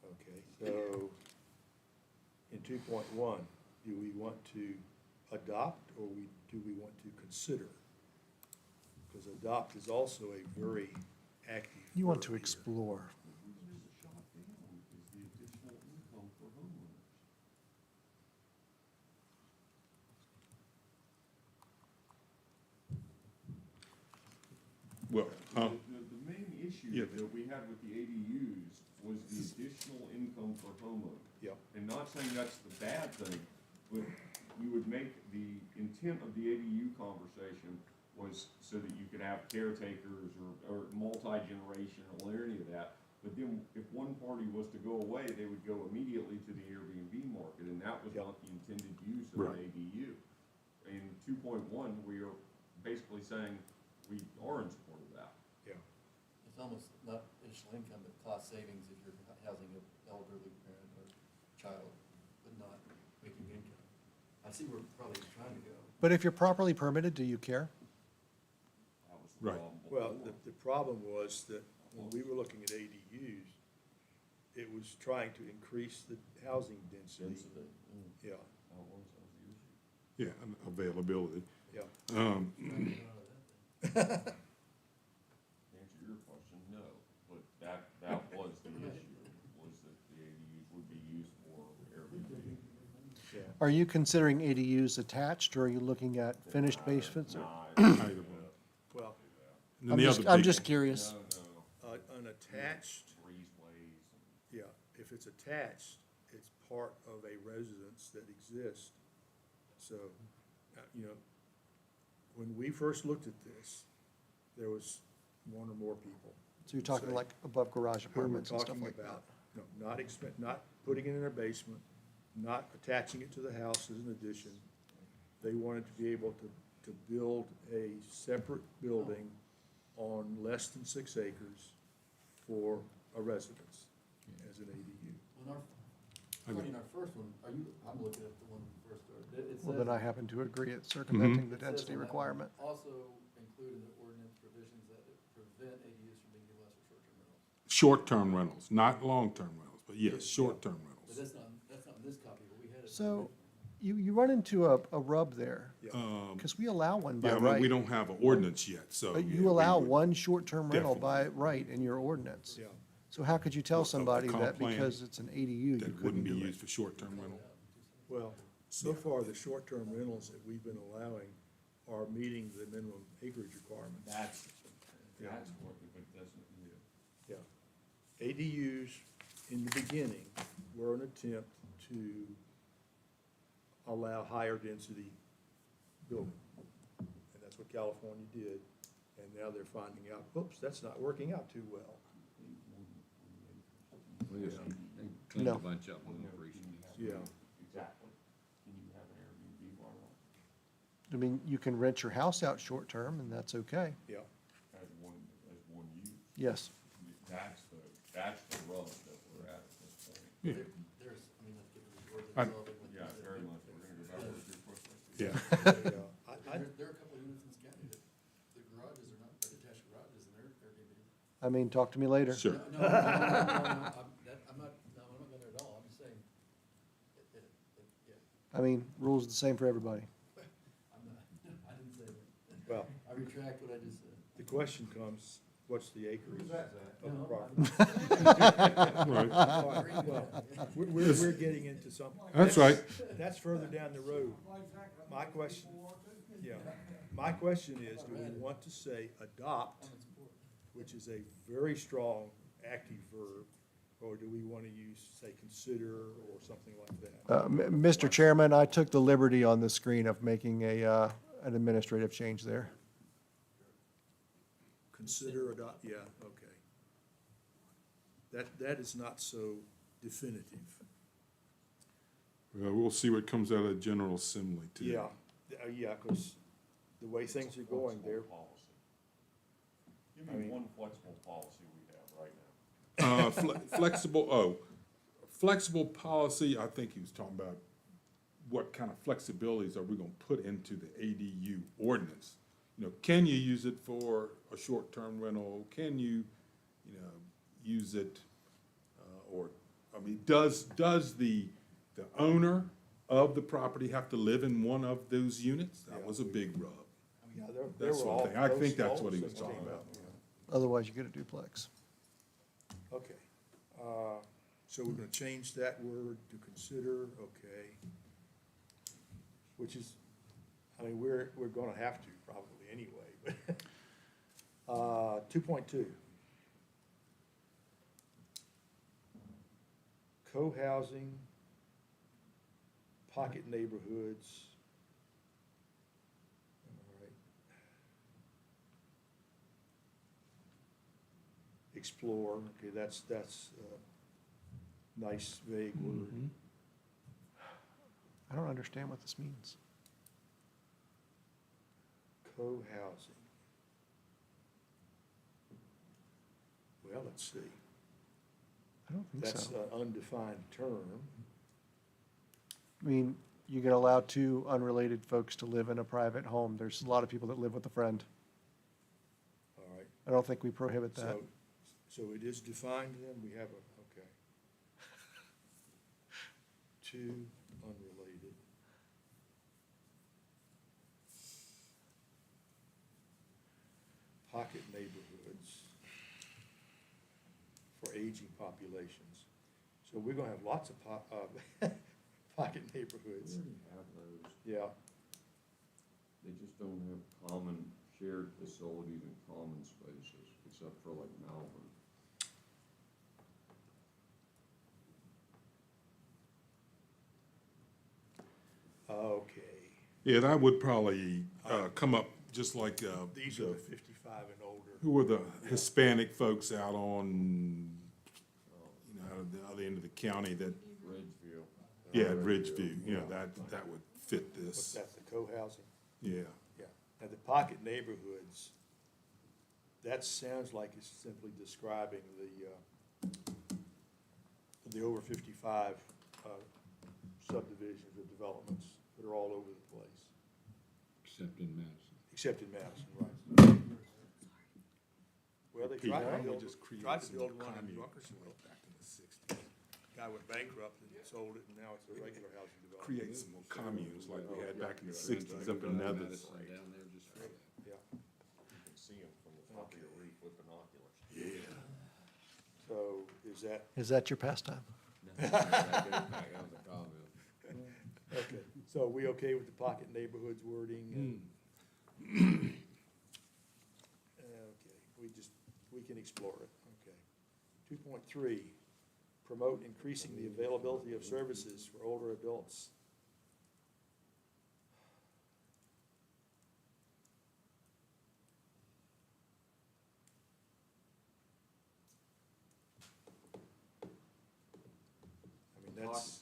Okay, so in 2.1, do we want to adopt or do we want to consider? Because adopt is also a very active. You want verb to here. explore. Is the additional income for homeowners. Well, The main issue Yeah. that we had with the ADUs was the additional income for homeowners. Yeah. And not saying that's the bad thing, but you would make, the intent of the ADU conversation was so that you could have caretakers or multi-generational or any of that. But then if one party was to go away, they would go immediately to the Airbnb market, and that was Yeah. not the intended use of Right. an ADU. In 2.1, we are basically saying we are in support of that. Yeah, It's almost not additional income, but cost savings if you're housing an elderly parent or child, but not making income. I see where we're probably trying to go. But if you're properly permitted, do you care? That was the Right. problem well, before. the problem was that when we were looking at ADUs, it was trying to increase the housing density. Yeah, That was the issue. yeah, and availability. yeah. To answer your question, no, but that was the issue, was that the ADUs would be used for Airbnb. Yeah. Are you considering ADUs attached, or are you looking at finished basements? or- Either one. Well, And then the other I'm big- just curious. No, an attached, breezeways and. yeah, if it's attached, it's part of a residence that exists. So, you know, when we first looked at this, there was one or more people So you're talking like above garage who were apartments and stuff talking like that? about, no, not putting it in their basement, not attaching it to the house as an addition. They wanted to be able to build a separate building on less than 6 acres for a residence as an ADU. Well, in our first one, I'm looking at the one first, it Well, says. then I happen to agree it's circumventing the it says density on that one, requirement. Also include in the ordinance provisions that prevent ADUs from being utilized for short-term rentals. Short-term rentals, not long-term rentals, but yes, short-term But rentals. that's not in this copy, but we had it. So you run into a rub there, because we allow one by Yeah, I mean, we right. don't have an ordinance yet, so. But yeah, you we allow would- one short-term rental by right in your ordinance. Yeah. So how could you tell Well, a somebody comp that plan because it's an ADU, you That couldn't wouldn't be do used it? for short-term rental. Well, so far, the short-term rentals that we've been allowing are meeting the minimum acreage requirements. That's what, but that's, Yeah. ADUs, in the beginning, were an attempt to allow higher density building. And that's what California did, and now they're finding out, oops, that's not working out too well. We just cleaned No. a bunch up in the recent. Yeah. exactly. Can you have an Airbnb rental I mean, you can rent your house out short-term, and that's okay. Yeah. as one use? Yes. That's the rub that we're at this point. Yeah. There's, I mean, let's get to the I- ordinance of it. There are a couple of units in this county that the garages are not, they're detached garages and they're Airbnb. I mean, talk to me later. Sure. No, I'm not, I'm not going there at all, I'm just saying, yeah, I mean, rules are the same for everybody. I'm not, I didn't say that. Well, I retract what I just said. the question comes, what's the acreage of the No, property? Right. Well, we're getting into something. That's right. That's further down the road. My question, yeah, my question is, do we want to say adopt, which is a very strong active verb, or do we want to use, say, consider or something like that? Mr. Chairman, I took the liberty on the screen of making an administrative change there. Consider, adopt, yeah, okay. That is not so definitive. Well, we'll see what comes out of General Assembly too. Yeah, yeah, because the way things are going there, Give I mean- me one flexible policy we have right now. Flexible policy, I think he was talking about what kind of flexibilities are we gonna put into the ADU ordinance? You know, can you use it for a short-term rental? Can you use it, does the owner of the property have to live in one of those units? That was a big rub. yeah, there That were sort of all. thing. I think those- that's all what he those was things talking came about. out, Otherwise, you get a duplex. yeah. Okay, so we're gonna change that word to consider, okay. Which is, I mean, we're gonna have to probably anyway, but, 2.2. Co-housing, pocket neighborhoods. All right. Explore, okay, that's nice vague word. I don't understand what this means. Co-housing. Well, let's see. I don't think That's so. an undefined term. I mean, you can allow two unrelated folks to live in a private home. There's a lot of people that live with a friend. All right, I don't think we prohibit that. so it is defined then, we have okay. Two unrelated. Pocket neighborhoods for aging populations. So we're gonna have lots of pocket neighborhoods, We already have those. yeah. They just don't have common shared facilities and common spaces, except for like Malvern. Okay, Yeah, that would probably come up just like these are the 55 and older. who were the Hispanic folks out on, out of the other end of the county that, Ridgeview. yeah, at Ridgeview, that would fit What's this, that, the co-housing? yeah. Yeah. Now, the pocket neighborhoods, that sounds like it's simply describing the over 55 subdivisions or developments that are all over the place, Except in Madison. except in Madison, right? Well, they Pete, tried why to don't we build, just create tried to some build one in commune Ruckersville. back in the 60s? Guy went bankrupt and sold it, and now it's a regular housing development. Create some more communes like we had back in the Madison 60s up in Nevis. Down there just for that. Yeah, You can see them from the top of your roof with binoculars. Yeah. so is that, Is that your pastime? That was a comment. okay, so are we okay with the pocket neighborhoods wording? Hmm. Okay, we can explore it, okay. 2.3, promote increasing the availability of services for older adults. I mean, that's,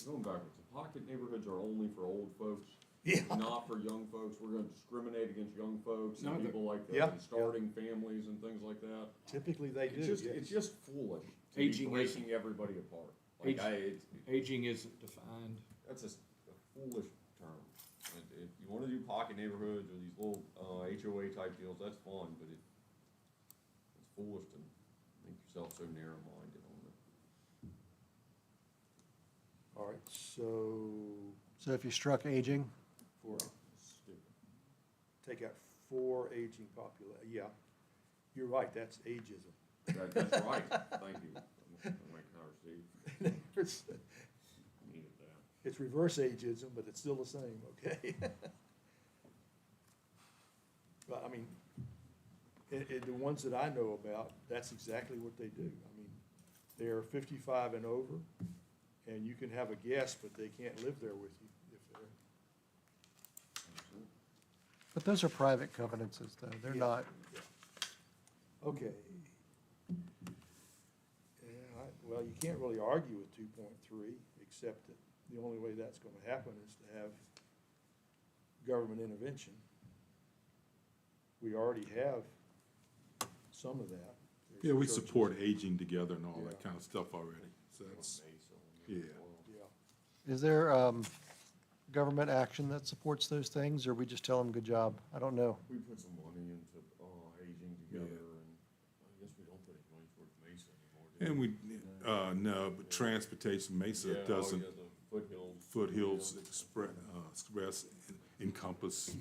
Going backwards, the pocket neighborhoods are only for old folks, yeah, not for young folks. We're gonna discriminate against young folks No, and the- people like Yeah. that, and starting families and things like that. typically they do, It's yes. just foolish to be Aging is- breaking everybody apart. Like, Age- Aging isn't defined. that's a foolish term. If you wanna do pocket neighborhoods or these little, HOA type deals, that's fun, but it's foolish to make yourself so narrow-minded on it. All right, so So if you struck aging, for, It's stupid. take out for aging yeah, you're right, that's ageism. That's right, thank you. Mike Howard, Steve, It's needed that. it's reverse ageism, but it's still the same, okay? But, I mean, the ones that I know about, that's exactly what they do. I mean, they're 55 and over, and you can have a guest, but they can't live there with you if they're, but those are private covenances, though. They're Yeah. not, okay. Yeah, well, you can't really argue with 2.3, except that the only way that's gonna happen is to have government intervention. We already have some of that. There's Yeah, we churches. support aging together and all that Yeah. kind of stuff already, so that's, yeah. Yeah. is there, government action that supports those things, or we just tell them, good job? I don't know. We put some money into, aging together, and I guess we don't put any money towards Mesa anymore, do And we, no, but Transportation Mesa Yeah, oh, doesn't, yeah, the Foothills. Foothills Express, Encompass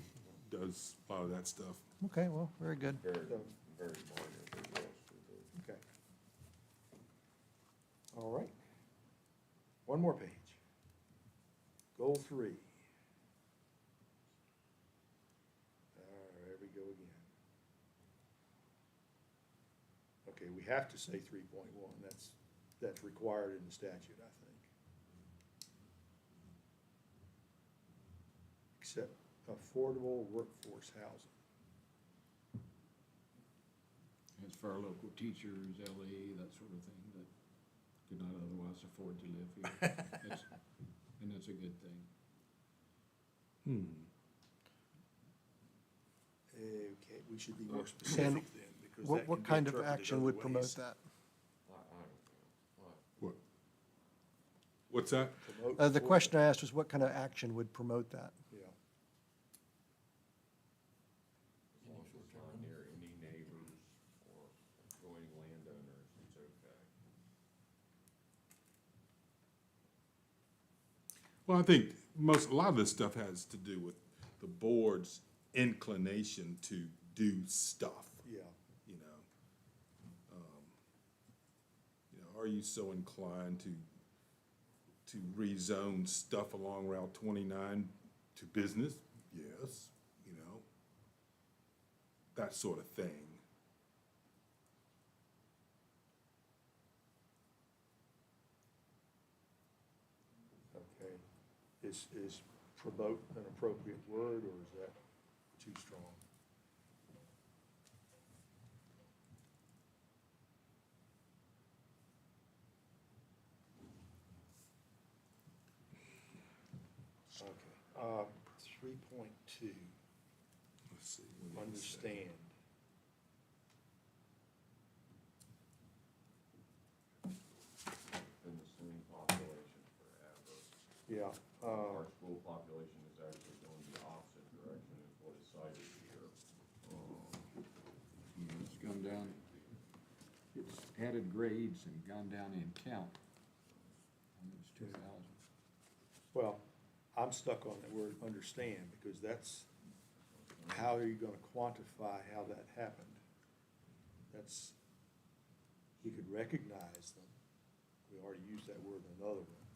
does a lot of that stuff. Okay, well, very good. Very, So- very minor, but yes, we do. Okay. All right. One more page. Goal 3. There we go again. Okay, we have to say 3.1. That's required in the statute, I think. Except affordable workforce housing. As for our local teachers, LA, that sort of thing, that could not otherwise afford to live here. That's- And that's a good thing. Okay, we should be more specific then, because that What can be kind of interpreted action other would promote ways. that? I don't know. What? What's that? Promote The affordable- question I asked was what kind of action would promote that? Yeah. As long as it's not near any neighbors or adjoining landowners, it's okay. Well, I think a lot of this stuff has to do with the board's inclination to do stuff, Yeah, you know. Are you so inclined to rezone stuff along Route 29 to business? Yes, you know, that sort of thing. okay. Is promote an appropriate word, or is that too strong? Okay, 3.2, Let's see. what did it say? understand. Been the same population forever. Yeah, Our school population is actually going the opposite direction is what is cited here. It's gone down, it's added grades and gone down in count. And it's 2,000. well, I'm stuck on the word understand, because that's, how are you gonna quantify how that happened? That's, we could recognize them. We already used that word in another one.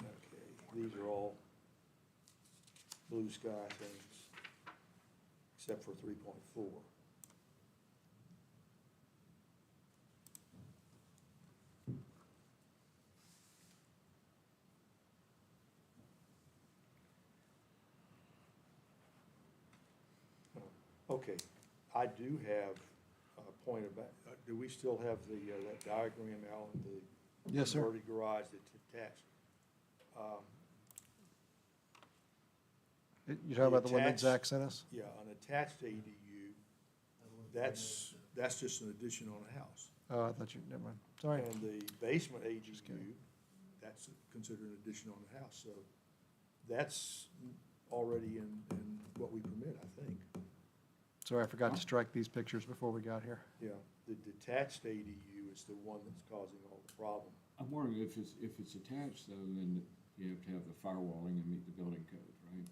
Okay, these are all blue sky things, except for 3.4. Okay, I do have a point about, do we still have that diagram, Alan, the Yes, sir. converted garage that's attached? You're talking about the one that attached- Zach sent us? Yeah, an attached ADU, that's just an addition on a house. Oh, I thought you, never mind. Sorry. And the basement ADU, kidding. that's considered an addition on the house, so that's already in what we permit, I think. Sorry, I forgot to strike these pictures before we got here. Yeah, the detached ADU is the one that's causing all the problem. I'm wondering if it's attached though, then you have to have the firewalling and meet the building code, right?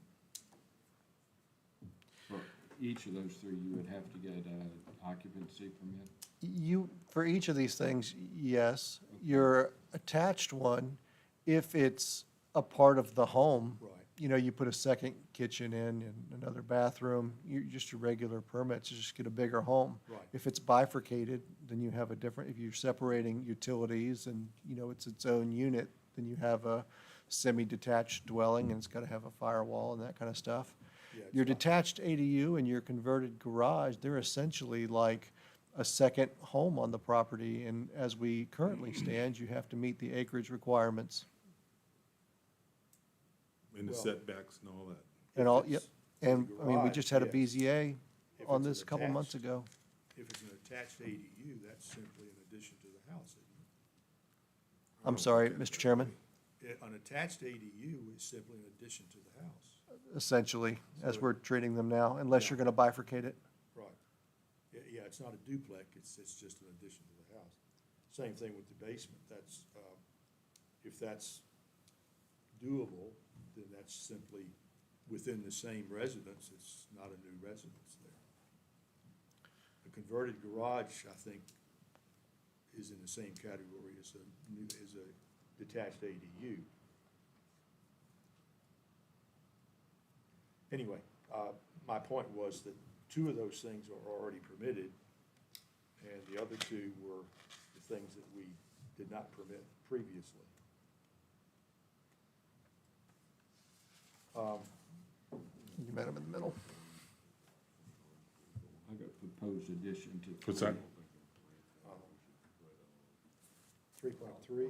For each of those three, you would have to get an occupancy permit? You, for each of these things, yes. Your attached one, if it's a part of the home, Right. you know, you put a second kitchen in and another bathroom, just your regular permits, you just get a bigger home. Right. If it's bifurcated, then you have a different, if you're separating utilities and, you know, it's its own unit, then you have a semi-detached dwelling and it's gotta have a firewall and that kind of stuff. Yeah, it's Your not- detached ADU and your converted garage, they're essentially like a second home on the property, and as we currently stand, you have to meet the acreage requirements. And the Well- setbacks and all that. And all, If yep, it's and, the I mean, we garage, just had a yes. BZA If on it's an this a couple months attached- ago. If it's an attached ADU, that's simply an addition to the house, isn't it? I'm sorry, Mr. Chairman, An attached ADU is simply an addition to the house. essentially, as So- we're treating them now, unless Yeah. you're gonna bifurcate it. Right. Yeah, it's not a duplex, it's just an addition to the house. Same thing with the basement, that's, if that's doable, then that's simply within the same residence, it's not a new residence there. A converted garage, I think, is in the same category as a detached ADU. Anyway, my point was that two of those things are already permitted, and the other two were the things that we did not permit previously. You met them in the middle. I got proposed addition to. What's that? 3.3,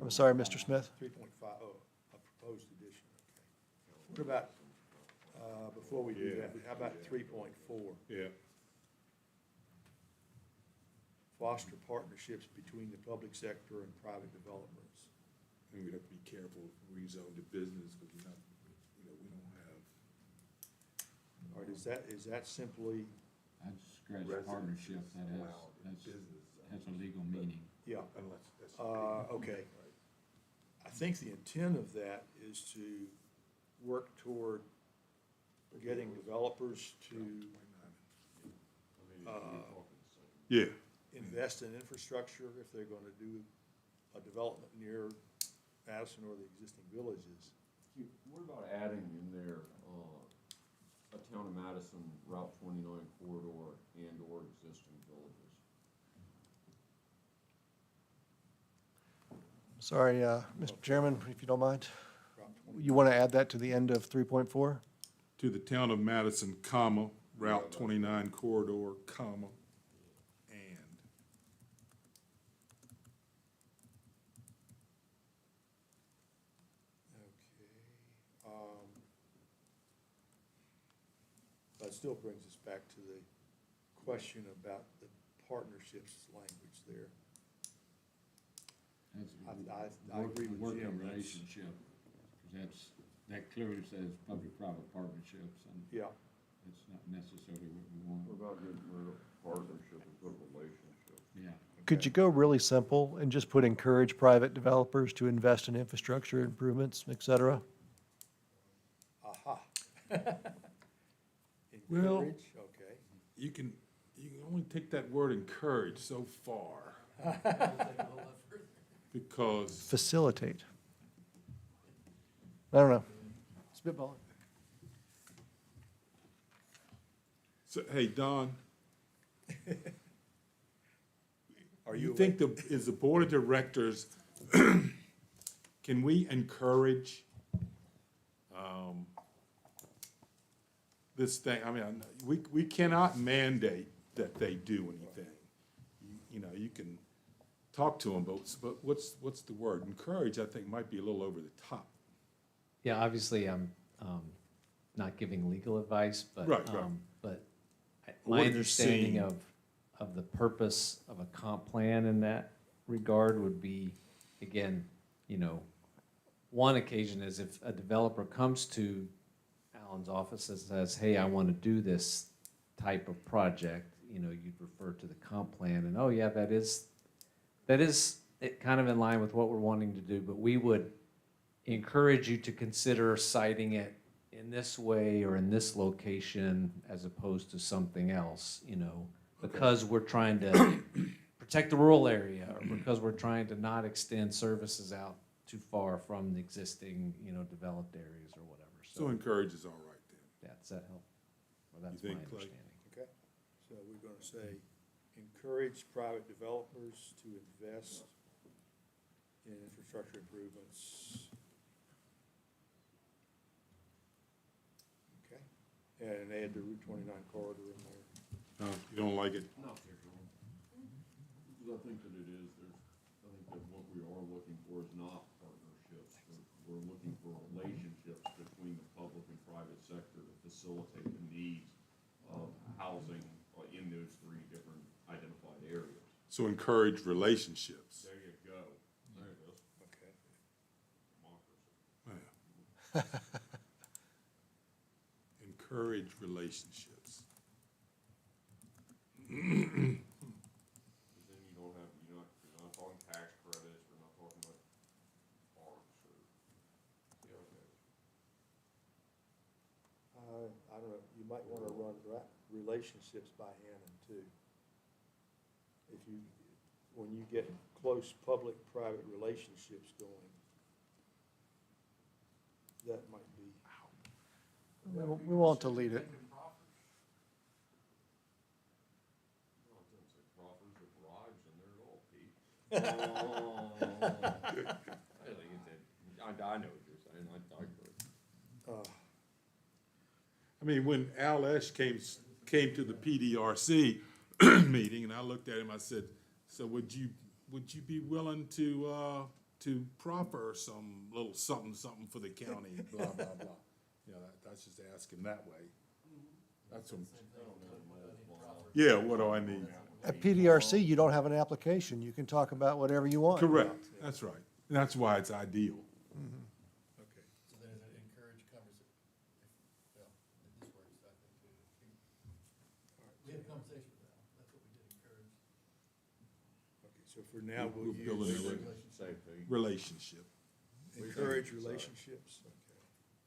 I'm sorry, Mr. Smith. 3.5, oh, a proposed addition, okay. What about, before we do that, how about 3.4? Yeah. Foster partnerships between the public sector and private developers. And we'd have to be careful if we rezone to business, because we're not, we don't have. All right, is that simply, I'd scratch partnership, that's a legal meaning. yeah, Unless that's. okay. I think the intent of that is to work toward getting developers to Yeah, invest in infrastructure if they're gonna do a development near Madison or the existing villages. What about adding in there, a town of Madison Route 29 corridor and/or existing villages? Sorry, Mr. Chairman, if you don't mind. Route 20. You wanna add that to the end of 3.4? to the town of Madison, comma, Route 29 corridor, comma, and. Okay. That still brings us back to the question about the partnerships language there. I agree with Working Jim, that's- relationship, because that clearly says public-private partnerships, and Yeah, it's not necessarily what we want. What about getting rid of partnership and put relationship? Yeah. Could you go really simple and just put encourage private developers to invest in infrastructure improvements, et cetera? aha. Well- Encourage, okay. You can only take that word encourage so far, because, Facilitate. I don't know. Spitballing. so, hey, Don, Are you you think is the board of directors, can we encourage, this thing? I mean, we cannot mandate that they do anything. You know, you can talk to them, but what's the word? Encourage, I think, might be a little over the top. Yeah, obviously, not giving legal advice, but, Right, right. but What my have you understanding seen? of the purpose of a comp plan in that regard would be, again, you know, one occasion is if a developer comes to Alan's office and says, hey, I want to do this type of project, you know, you'd refer to the comp plan and, oh yeah, that is it kind of in line with what we're wanting to do, but we would encourage you to consider citing it in this way or in this location as opposed to something else, you know, because we're trying to protect the rural area or because we're trying to not extend services out too far from the existing, you know, developed areas or whatever. So encourage is all right then. Yeah, does that help? Well, that's You my think, Clay? understanding. Okay, so we're gonna say, encourage private developers to invest in infrastructure improvements. Okay, and add the Route 29 corridor in there. No, you don't like it? Not particularly. Because I think that it is, I think that what we are looking for is not partnerships. We're looking for relationships between the public and private sector to facilitate the needs of housing in those three different identified areas. So encourage relationships. There you go. There it is. Okay. Democracy. Encourage relationships. Because then you don't have, you're not talking tax credits, we're not talking about parks or, yeah, okay. I don't know, you might wanna run relationships by Hannon too. If you, when you get close public-private relationships going, that might be. We won't delete it. Well, it doesn't say proffers or bribes in there at all, Pete. I think it did. I know what you're saying, I agree. I mean, when Al Esch came to the PDRC meeting, and I looked at him, I said, so would you be willing to proffer some little something for the county, blah, blah, blah. You know, that's just ask him that way. That's what, yeah, what do I need? At PDRC, you don't have an application. You can talk about whatever you want. Correct, that's right. And that's why it's ideal. Okay. So then it encourage conversation, well, this works, I think, too. We had a conversation with Al, that's what we did, encourage. Okay, so for now, we'll We're building use a Say, Pete, relationship. encourage relationships, okay.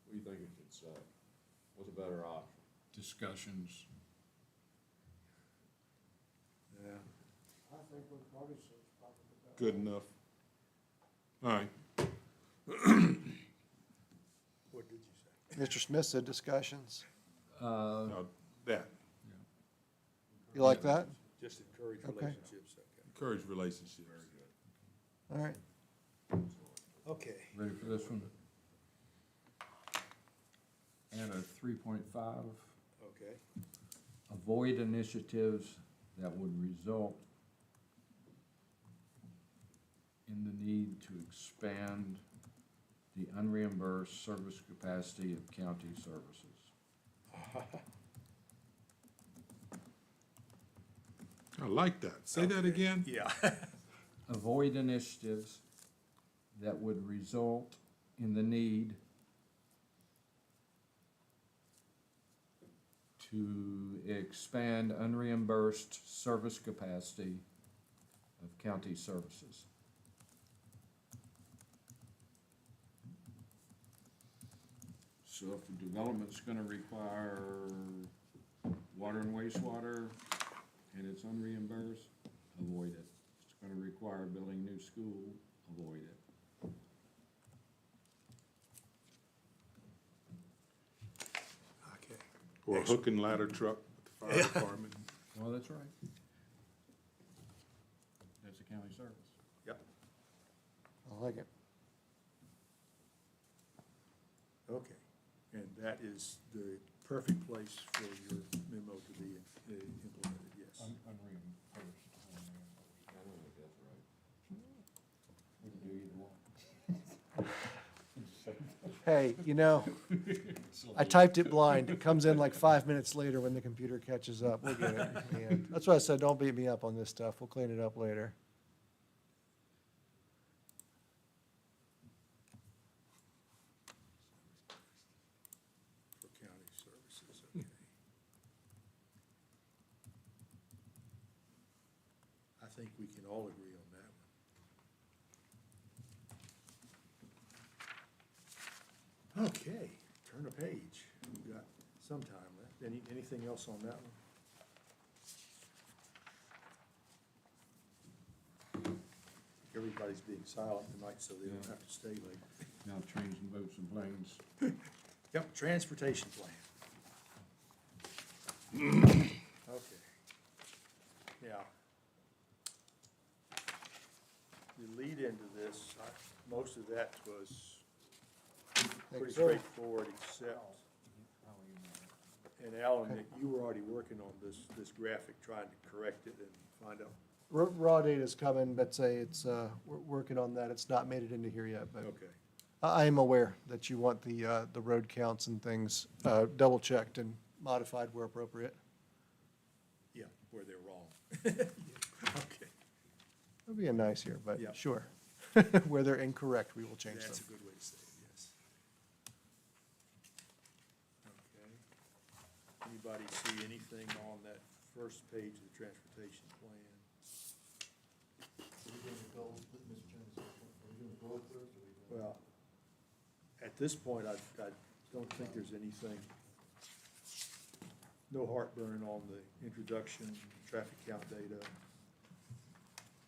what do you think it should say? What's a better option? Discussions. Yeah. Good enough. All right. What did you say? Mr. Smith said discussions. Now, that, You like that? Just encourage Okay. relationships, okay. encourage relationships. All right. Okay. Ready for this one? And a 3.5, Okay. avoid initiatives that would result in the need to expand the unreimbursed service capacity of county services. I like that. Say that again? Yeah. Avoid initiatives that would result in the need to expand unreimbursed service capacity of county services. So if the development's gonna require water and wastewater and it's unreimbursed, avoid it. If it's gonna require building new school, avoid it. Okay. Or a hook and ladder truck with the fire department. Well, that's right. That's a county service. Yep. I like it. Okay. And that is the perfect place for your memo to be implemented, yes. Unreimbursed. I don't think that's right. We can do either one. Hey, you know, I typed it blind. It comes in like 5 minutes later when the computer catches up. We'll get it. And that's why I said, don't beat me up on this stuff. We'll clean it up later. For county services, okay. I think we can all agree on that one. Okay, turn a page. We've got some time left. Anything else on that one? Everybody's being silent tonight, so they don't have to stay late. Now trains and boats and planes. Yep, transportation plan. Okay. Now, the lead into this, most of that was pretty so. straightforward, except, and Alan, you were already working on this graphic, trying to correct it and find out. Raw data's coming, but say it's, we're working on that. It's not made it into here yet, but Okay. I am aware that you want the road counts and things double checked and modified where appropriate. Yeah, where they're wrong. Okay, I'm being nice here, but Yeah. sure. Where they're incorrect, we will change that's a them. good way to say it, yes. Okay. Anybody see anything on that first page of the transportation plan? Are we doing the goals, Mr. Chairman, are we doing the goals first, or are we doing? Well, at this point, I don't think there's anything, no heartburn on the introduction, traffic count data,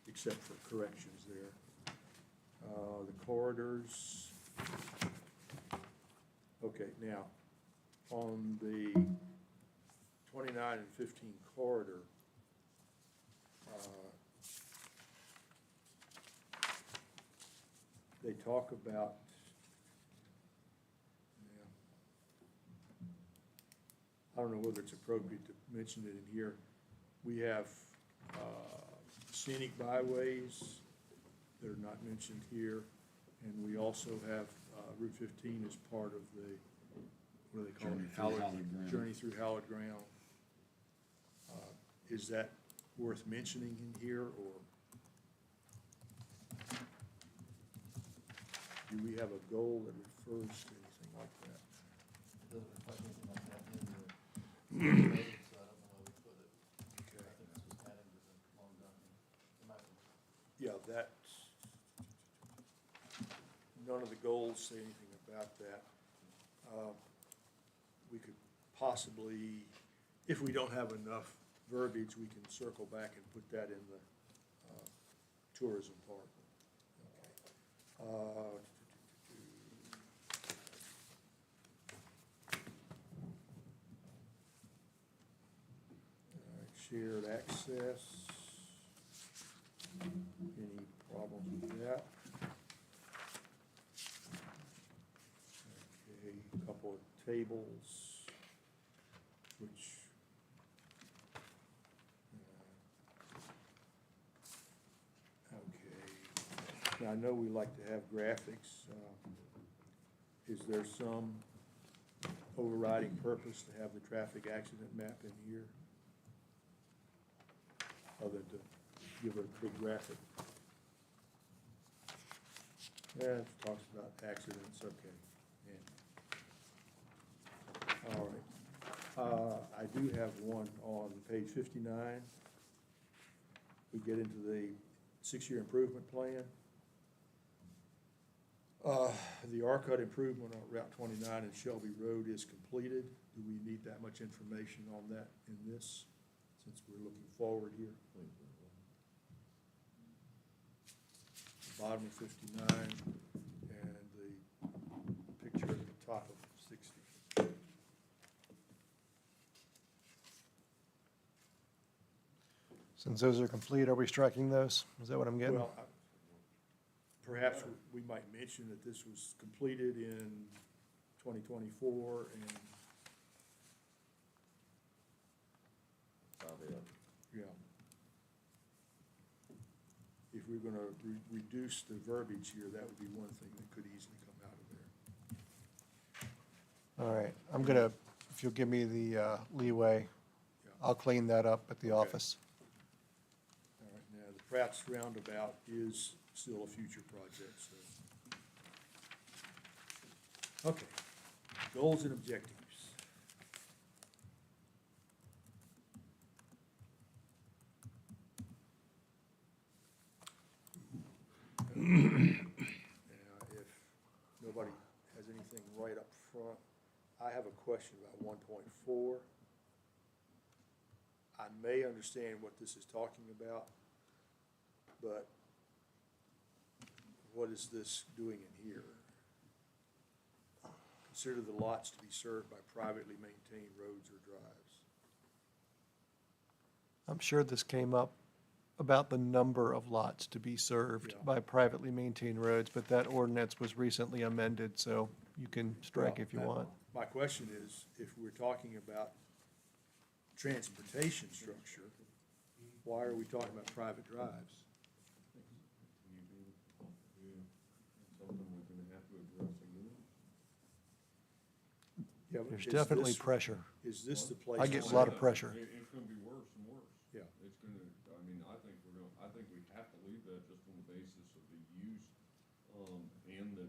except for corrections there. The corridors. Okay, now, on the 29 and 15 corridor, they talk about, yeah, I don't know whether it's appropriate to mention it in here. We have scenic byways that are not mentioned here, and we also have Route 15 as part of the, what do they call it? Journey through hallowed ground. Journey through hallowed ground. Is that worth mentioning in here, or do we have a goal that refers to anything like that? It doesn't reflect anything like that in the code, so I don't know why we put it. Okay. I think it's just adding to the long document. In my opinion. Yeah, that, none of the goals say anything about that. We could possibly, if we don't have enough verbiage, we can circle back and put that in the tourism part. Okay. All right, shared access. Any problems with that? Okay, a couple of tables, which, okay. Now, I know we like to have graphics. Is there some overriding purpose to have the traffic accident map in here? Other than to give it a big graphic? Yeah, it talks about accidents, okay. Yeah. All right. I do have one on page 59. We get into the 6-year improvement plan. The R-Cut improvement on Route 29 and Shelby Road is completed. Do we need that much information on that in this, since we're looking forward here? Bottom of 59 and the picture at the top of 60. Since those are complete, are we striking those? Is that what I'm getting? Well, perhaps we might mention that this was completed in 2024 and, yeah. If we're gonna reduce the verbiage here, that would be one thing that could easily come out of there. All right, I'm gonna, if you'll give me the leeway, I'll clean that up at the Okay. office. All right, now, the Pratt's Roundabout is still a future project, so. Okay, goals and objectives. Now, if nobody has anything right up front, I have a question about 1.4. I may understand what this is talking about, but what is this doing in here? Consider the lots to be served by privately maintained roads or drives. I'm sure this came up about the number of lots to be served Yeah. by privately maintained roads, but that ordinance was recently amended, so you can strike if you Well, want. My question is, if we're talking about transportation structure, why are we talking about private drives? Something we're gonna have to address again. Yeah, but There's is definitely this- pressure. Is this the place? I to get a say lot of that? pressure. It's gonna be worse and worse. Yeah. It's gonna, I mean, I think we have to leave that just on the basis of the use, and the,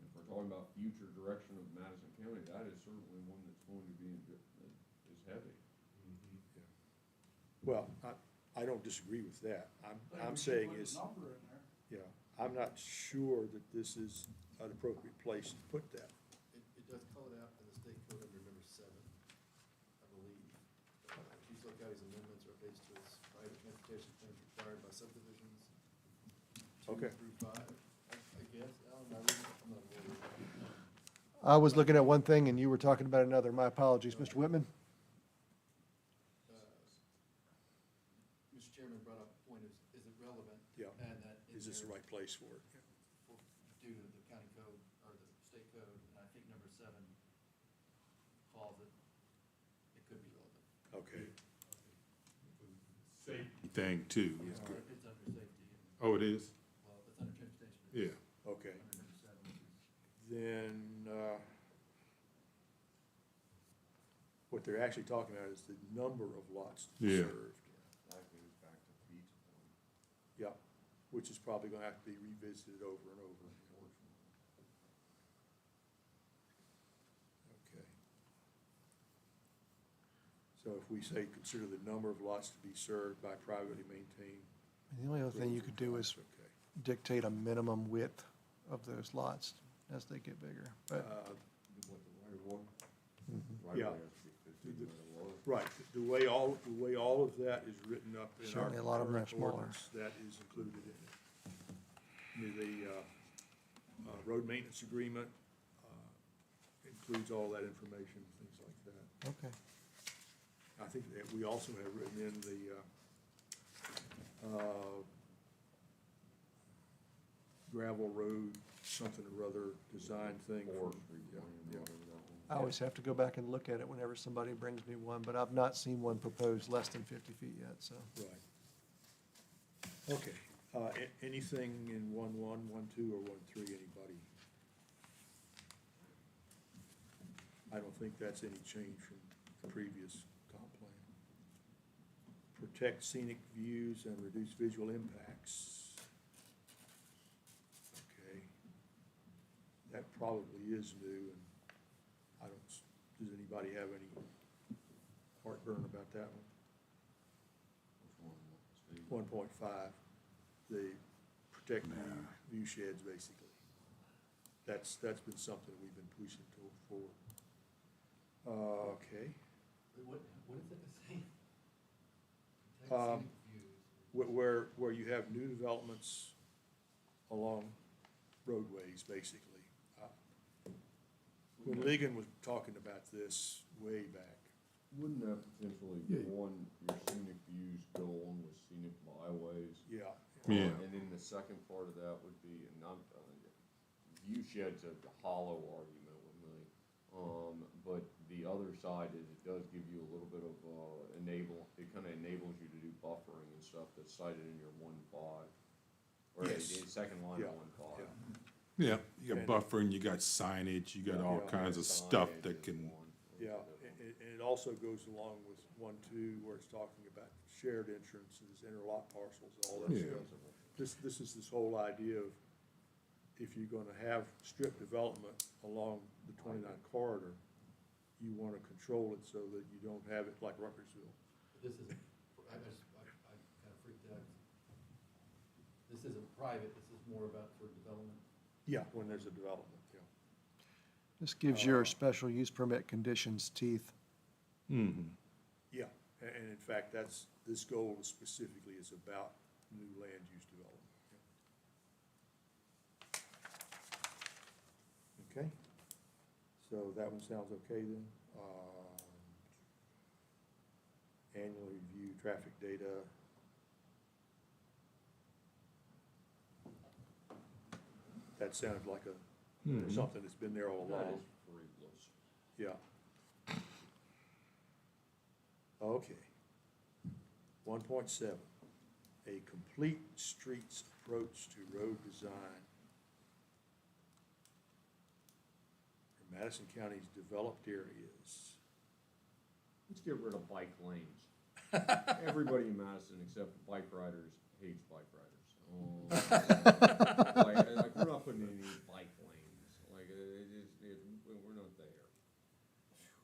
if we're talking about future direction of Madison County, that is certainly one that's going to be, is heavy. Well, I don't disagree with that. I'm We should saying put a is, number in there. yeah, I'm not sure that this is an appropriate place to put that. It does call it out in the state code under number 7, I believe. Chief County's amendments are based to its private transportation plans required by subdivisions 2 Okay. through 5. I guess, Alan, am I reading? I'm not a lawyer. I was looking at one thing and you were talking about another. My apologies, Mr. Whitman. Mr. Chairman brought up a point, is it relevant? Yeah. And that in Is this the there, right place for it? due to the county code or the state code, and I think number 7 calls it, it could be relevant. Okay. Safety thing too. It's under safety, Oh, it is? well, it's under transportation. Yeah. Okay. Under number 7, which is. Then, what they're actually talking about is the number of lots to be Yeah. served. That goes back to Pete's point. Yeah, which is probably gonna have to be revisited over and over. Okay. So if we say, consider the number of lots to be served by privately maintained. The only other thing you roads could or do is drives, okay. dictate a minimum width of those lots as they get bigger, but. What, the right of way? Mhm. Right Yeah. of way has to be 15 right of way. Right, the way all of that is written up in our Certainly a lot of them are current smaller. ordinance, that is included in it. The road maintenance agreement includes all that information, things like that. Okay. I think that we also have written in the gravel road, something or other design thing. for- Forestry yeah, plan, yeah. whatever that one. I always have to go back and look at it whenever somebody brings me one, but I've not seen one proposed less than 50 feet yet, so. Right. Okay, anything in 1.1, 1.2, or 1.3, anybody? I don't think that's any change from the previous comp plan. Protect scenic views and reduce visual impacts. Okay. That probably is new, and I don't, does anybody have any heartburn about that one? Which one, Steve? 1.5, the protect view sheds, basically. That's been something we've been pushing for. Okay. What is it saying? Um, Where you have new developments along roadways, basically. When Ligon was talking about this way back, Wouldn't that potentially, Yeah. one, your scenic views go along with scenic byways? yeah. Yeah. And then the second part of that would be, and not, view shed's a hollow argument with me. But the other side is it does give you a little bit of, it kinda enables you to do buffering and stuff that's cited in your 1.5. Or Yes. the second line Yeah, of 1.5. yeah. you got And- buffering, you got signage, you got all Yeah. kinds of stuff that can, Yeah, and it also goes along with 1, 2, where it's talking about shared entrances, interlock parcels, all that Yeah. stuff. This is this whole idea of, if you're gonna have strip development along the 29 corridor, you wanna control it so that you don't have it like Rutgersville. This isn't, I kind of freaked out. This isn't private, this is more about for development. Yeah, when there's a development, yeah. This gives your special use permit conditions teeth. Yeah, and in fact, this goal specifically is about new land use development. Okay, so that one sounds okay then. Annual review, traffic data. That sounded like something that's been there all That along. is frivolous. Yeah. Okay. 1.7, a complete streets approach to road design for Madison County's developed areas. Let's get rid of bike lanes. Everybody in Madison except bike riders hates bike riders. Like, we're not putting in any bike lanes, like, we're not there.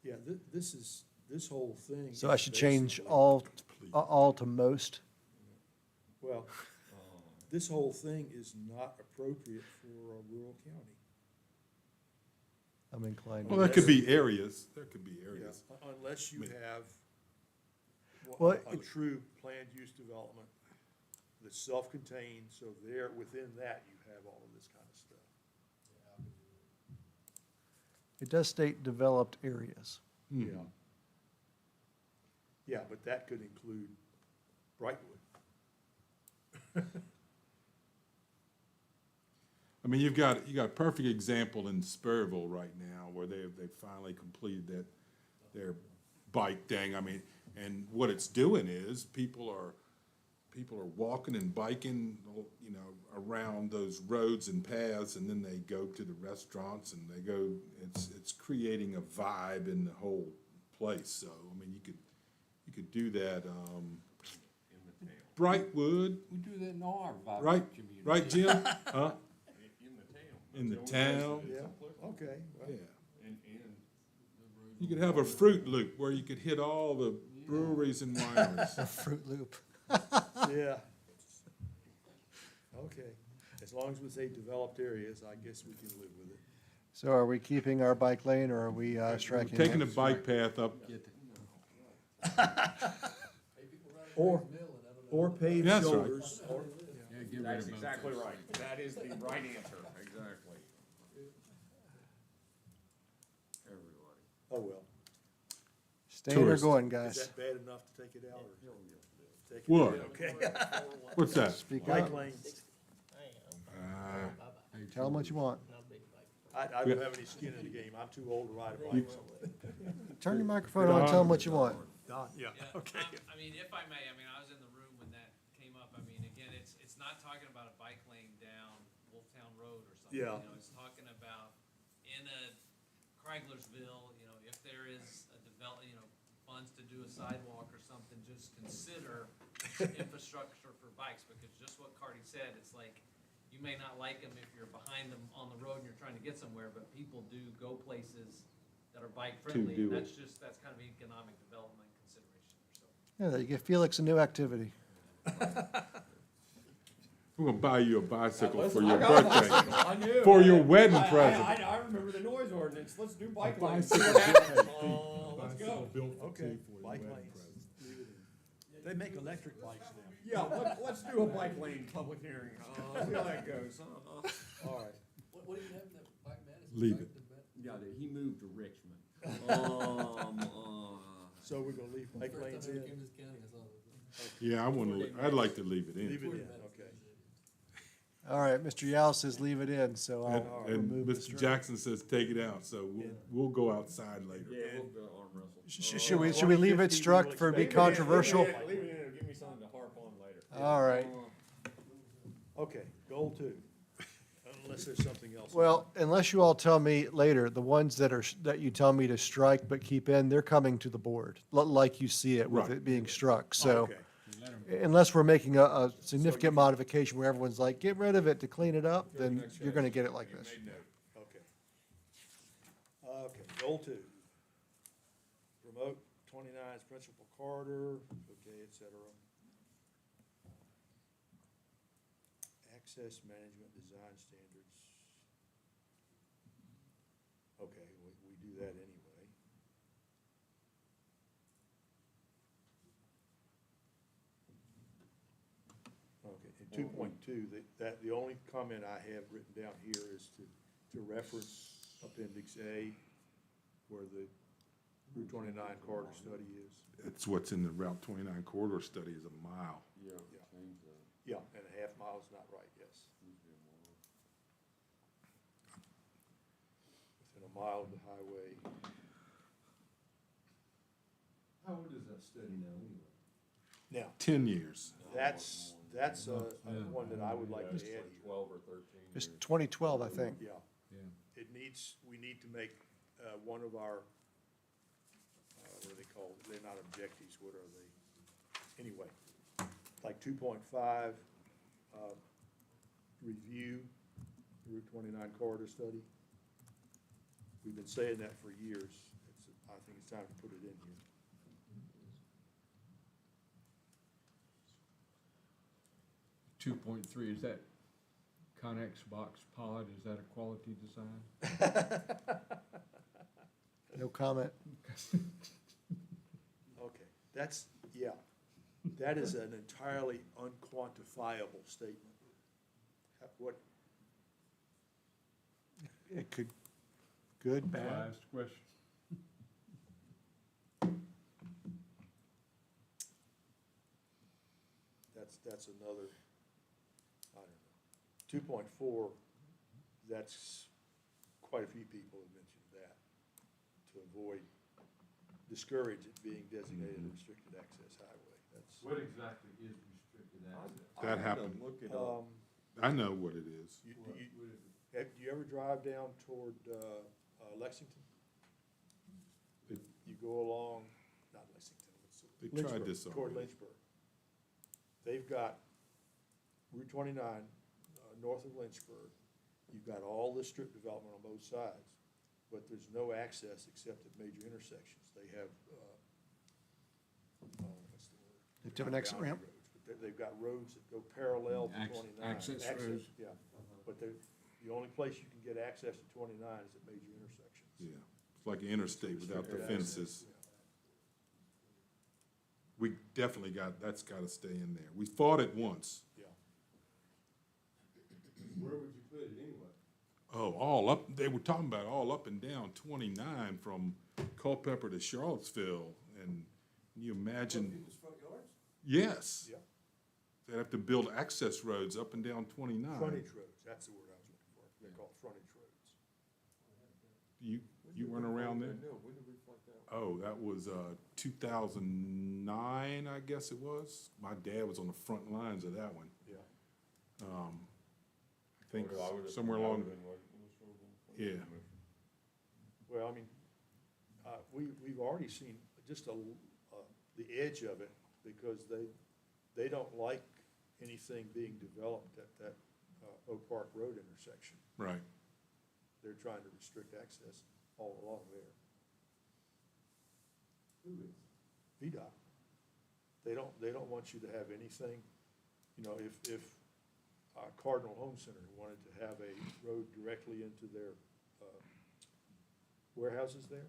Yeah, this whole thing. So I is should change basically- all to most. Well, this whole thing is not appropriate for a rural county. I'm inclined. well, there could be areas, there could be Yeah, areas. unless you have Well, a true planned use development that's self-contained, so there, within that, you have all of this kind of stuff. It does state developed areas. Hmm. Yeah. Yeah, but that could include Brightwood. I mean, you got a perfect example in Spurville right now, where they finally completed their bike thing. I mean, and what it's doing is, people are walking and biking, you know, around those roads and paths, and then they go to the restaurants, and they go, it's creating a vibe in the whole place. So, I mean, you could do that, Brightwood, We do that in all our vibrant right, communities. right, Jim? Huh? In the town. In the That's only place town? that it's Yeah, applicable. okay. well, Yeah. And You could have a Fruit Loop where you could hit all the breweries and wineries. Fruit Loop. Yeah. Okay, as long as we say developed areas, I guess we can live with it. So are we keeping our bike lane or are we striking? Taking the it? bike path up, Hey, people run Or- across Mill and I don't know. Or paved That's right. shoulders, or, Yeah, get rid That's of both exactly those. right. That is the right answer, exactly. Everybody. oh well. Staying or Tourist. going, Is guys? that bad enough to take it out, or? Take it What? out, Okay. what's that? Speak Bike up. lanes, Tell them what you want. I don't have any skin in the game, I'm too old to ride a bike, so. Turn your microphone on, tell them what you want. Don, yeah, Yeah, okay. I mean, if I may, I mean, I was in the room when that came up. I mean, again, it's not talking about a bike lane down Wolftown Road or something. Yeah. You know, it's talking about in a Craiglersville, you know, if there is a funds to do a sidewalk or something, just consider infrastructure for bikes, because just what Cardy said, it's like, you may not like them if you're behind them on the road and you're trying to get somewhere, but people do go places that are bike friendly. do And it. that's kind of economic development consideration, so. Yeah, you give Felix a new activity. We're gonna buy you a bicycle for Listen, your I got a birthday, bicycle. I knew. for your wedding present. I remember the noise ordinance. Let's do bike lanes. bicycle. Let's go. Okay, bike lanes, leave it in. They make electric bikes now. Yeah, let's do a bike lane public hearing. See how that goes. All right. What do you have in that bike, Madison? Leave bike it. that- Yeah, he moved to Richmond. So we're gonna leave bike First time lanes I ever in? came to this county, I saw that. Yeah, I'd like to leave it Leave in. it in, okay. All right, Mr. Yao says leave it in, so And, I'll and remove the Mr. strike. Jackson says take it out, so we'll go outside later. Yeah, we'll go arm wrestle. Should we leave it 150 struck we will for it be expect. controversial? Leave it in, give me something to harp on later. All right. Okay, goal 2. Unless unless there's something else. Well, unless you all tell me later, the ones that you tell me to strike but keep in, they're coming to the board, like you see it with Right. it being struck. Oh, So okay. unless we're making a significant modification where everyone's like, get rid of it to clean it up, then you're gonna get it like this. Made note. Okay. Okay, goal 2. Promote 29's principal corridor, okay, et cetera. Access management design standards. Okay, we do that anyway. Okay, in 2.2, the only comment I have written down here is to reference Appendix A, where the Route 29 corridor study is. It's what's in the Route 29 corridor study is a mile. Yeah, Yeah. change that. Yeah, and a half mile is not right, yes. Within a mile of the highway. How old is that study now anyway? Now, 10 years. that's one that I would like to add here. 12 or 13 It's years. 2012, I think. Yeah. Yeah. We need to make one of our, what are they called? They're not objectives, what are they? Anyway, like 2.5, review the Route 29 corridor study. We've been saying that for years. I think it's time to put it in here. Two point three, is that Connex box pod, is that a quality design? No comment. Okay, yeah, that is an entirely unquantifiable statement. What? It could, good, bad? Last question. That's another, I don't know. 2.4, that's, quite a few people have mentioned that, to avoid, discourage it being designated a restricted access highway. That's, What exactly is restricted access? That happened. Look it up. I know what it is. do What is it? you ever drive down toward Lexington? You go along, not Lexington, it's They tried Lynchburg, this toward already. Lynchburg. They've got Route 29, north of Lynchburg. You've got all this strip development on both sides, but there's no access except at major intersections. They have, what's the word? They have an exit Boundary ramp? roads, but they've got roads that go parallel to Acc- 29. access roads. Yeah, but the only place you can get access to 29 is at major intersections. Yeah, it's like an interstate without the Restricted fences. access, We definitely that's got to stay in there. We fought it once. yeah. Where would you put it anyway? Oh, all up, they were talking about all up and down 29 from Culpeper to Charlottesville. And can you imagine? People's front yards? Yes. Yeah. They'd have to build access roads up and down 29. Frontage roads, that's the word I was looking for. They're called frontage roads. You weren't around there? No, when did we fight that? Oh, that was 2009, I guess it was. My dad was on the front lines of that one. Yeah. I think Oh, I would've- somewhere I along, would've been like, what's wrong with that? yeah. Well, I mean, we've already seen just the edge of it, because they don't like anything being developed at that Oak Park Road intersection. Right. They're trying to restrict access all along there. Who is? VDOT. They don't want you to have anything, you know, if Cardinal Home Center wanted to have a road directly into their warehouses there,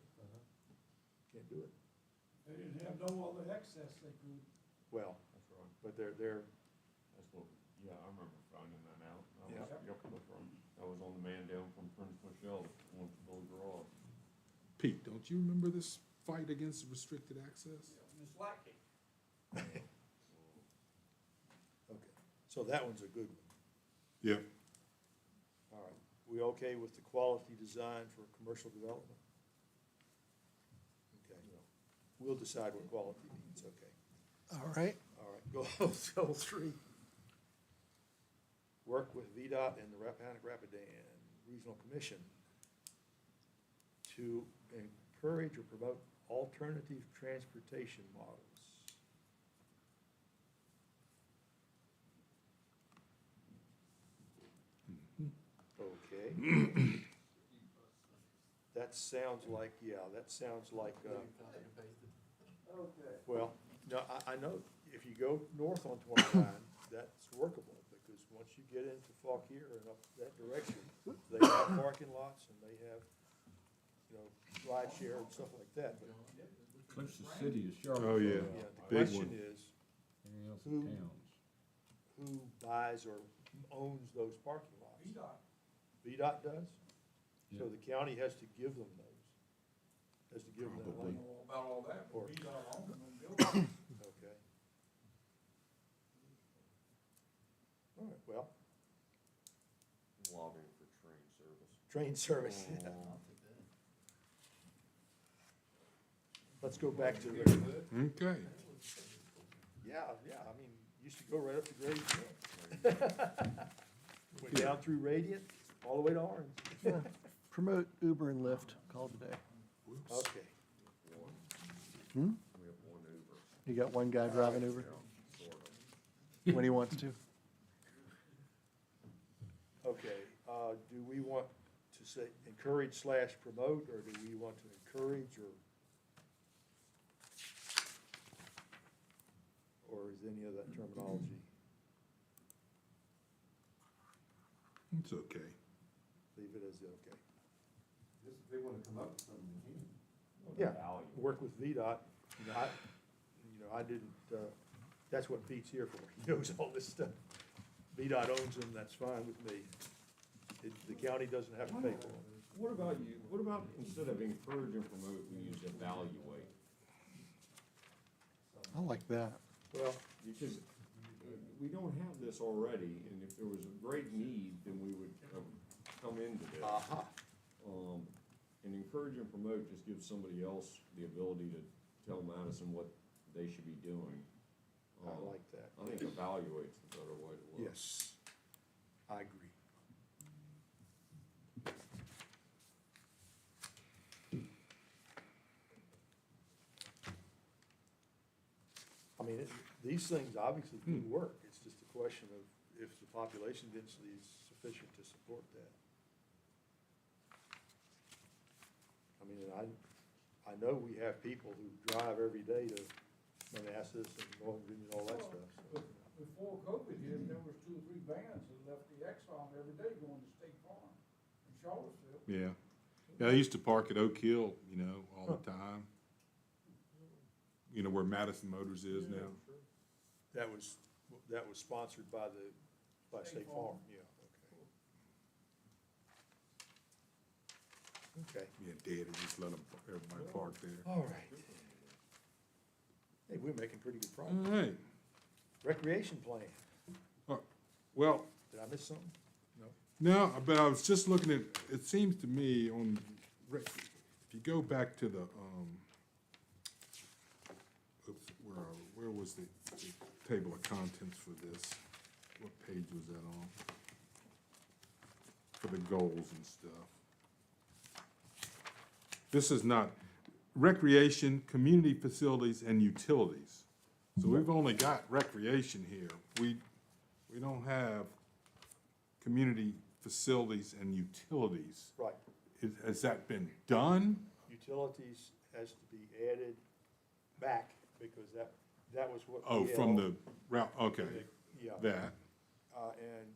can't do it. They didn't have no other access they could. Well, That's right. but they're, That's what, yeah, I remember finding that out. Yeah. I was on the man down from Prince Michelle that wants to build a garage. Pete, don't you remember this fight against restricted access? Ms. Lackey. okay. So that one's a good one. Yeah. All right. We okay with the quality design for commercial development? Okay. We'll decide what quality means, okay. All right. All right, goal 3. work with VDOT and the Rappahannock Rapidan Regional Commission to encourage or promote alternative transportation models. Okay. That sounds like, that sounds like, Copy and paste it. well, no, I know if you go north on 29, that's workable, because once you get into Fauquier and up that direction, they have parking lots and they have, ride share and stuff like that. But, Cliffs the city is Charlotte. Oh, yeah. the Big question one. is, Anything else Who- in towns? who buys or owns those parking lots? VDOT. VDOT does? So Yeah. the county has to give them those? Has to give them that I don't land? know about all that, Or- but VDOT owns them and builds them. Okay. All right, well, Lobbying for train service. train service, yeah. I'll take that. Let's go back to, Okay. yeah, I mean, used to go right up to Grady. Went down through Radiant, all the way to Orange. Promote Uber and Lyft, call it a day. Okay. We have one Uber, You got one guy driving Uber sort of. when he wants to. Okay, do we want to say encourage / promote, or do we want to encourage, or is any of that terminology, It's okay. leave it as okay? Just if they wanna come up with something, they can. Yeah, work with VDOT, I didn't, that's what Pete's here for, he knows all this stuff. VDOT owns them, that's fine with me. The county doesn't have to pay for them. What about instead of encourage and promote, we use evaluate? I like that. Well, Because we don't have this already, and if there was a great need, then we would come into this. aha, And encourage and promote just gives somebody else the ability to tell Madison what they should be doing. I like that. I think evaluate's the better way to look. Yes, I agree. I mean, these things obviously do work, it's just a question of if the population density is sufficient to support that. I mean, and I know we have people who drive every day to Manassas and Northern Virginia and all that stuff, so. Before COVID hit, there was 2 or 3 vans that left the Exxon every day going to State Farm in Charlottesville. Yeah. Yeah, I used to park at Oak Hill, all the time. Where Madison Motors is now. That was sponsored by State Farm, yeah, okay. Okay, Yeah, dead, and just let them, everybody park there. all right. Hey, we're making pretty good All progress. right. Recreation plan, Well, did I miss something? no, but I was just looking at, it seems to me if you go back to the, oops, where was the table of contents for this? What page was that on? For the goals and stuff. This is not, recreation, community facilities, and utilities. So we've only got recreation here. We don't have community facilities and utilities. Right, Has that been done? utilities has to be added back, because that was what. Oh, from the route, okay, Yeah. that. And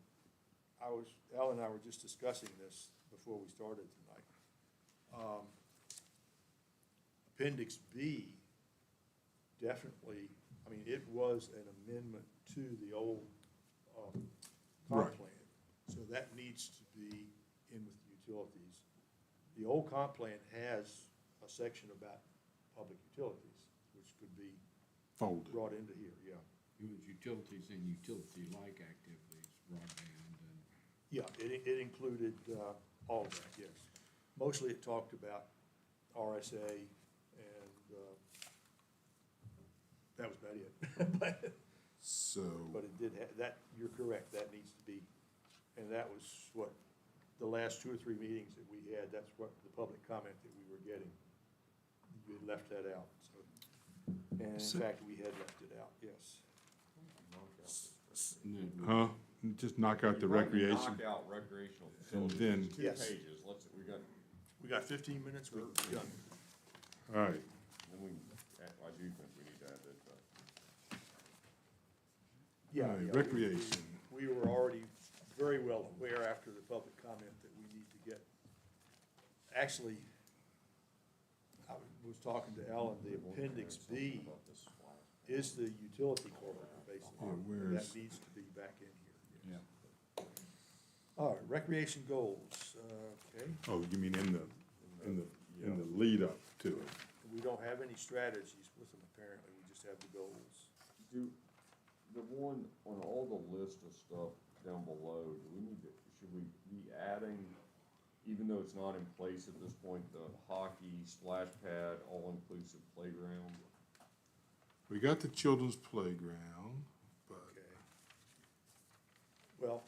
Al and I were just discussing this before we started tonight. Appendix B, definitely, I mean, it was an amendment to the old, comp Right. plan. So that needs to be in with the utilities. The old comp plan has a section about public utilities, which could be Folded. brought into here, yeah. It was utilities and utility-like activities, broadband and. Yeah, it included, all of that, yes. Mostly it talked about RSA and, that was about it. So, But it did that, you're correct, that needs to be And that was what, the last 2 or 3 meetings that we had, that's what the public comment that we were getting. We had left that out, so. And in fact, we had left it out, yes. Huh? Just knock out the You might recreation. Knock out recreational And facilities. then- It's 2 Yes. pages, we got, We got 15 minutes, we're done. All right. then I do think we need to add that, Yeah, All right, yeah, recreation. We were already very well aware after the public comment that we need to get, actually, I was talking to Alan, the appendix B is the utility corridor, basically. Yeah, where's- That needs to be back in here. Yeah. All right, recreation goals, okay. Oh, you mean in the lead up to it? We don't have any strategies with them apparently, we just have the goals. Do, the one on all the list of stuff down below, should we be adding, even though it's not in place at this point, the hockey, splash pad, all-inclusive playground? We got the children's playground, but Okay. Well,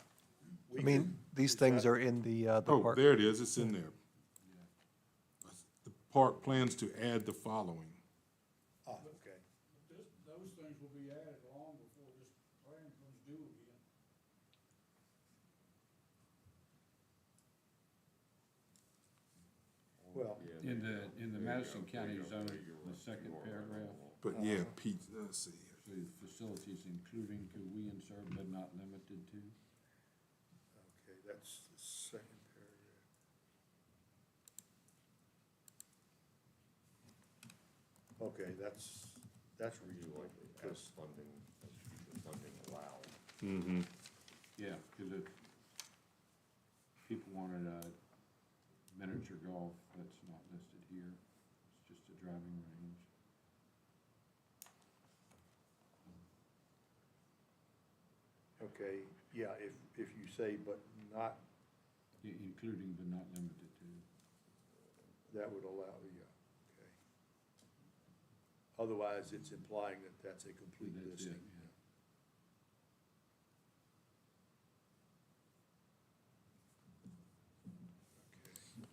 we I mean, can- these things are in the oh, park. there it is, it's in there. The park plans to add the following. Ah, okay. Those things will be added long before this plan comes due again. Well, Yeah, In the there you Madison go, County there you go, zone, there you go. the second You are right paragraph. on that. But yeah, Pete, let's see. So facilities including could we insert but not limited to? okay, that's the second paragraph. Okay, that's We do reasonable, like as because, funding, as future funding allowed. Mm-hmm. Yeah, because if people wanted a miniature golf, that's not listed here. It's just a driving range. okay, yeah, if you say but not, Including but not limited to. that would allow, yeah, okay. Otherwise, it's implying that that's a complete That's it, listing. yeah.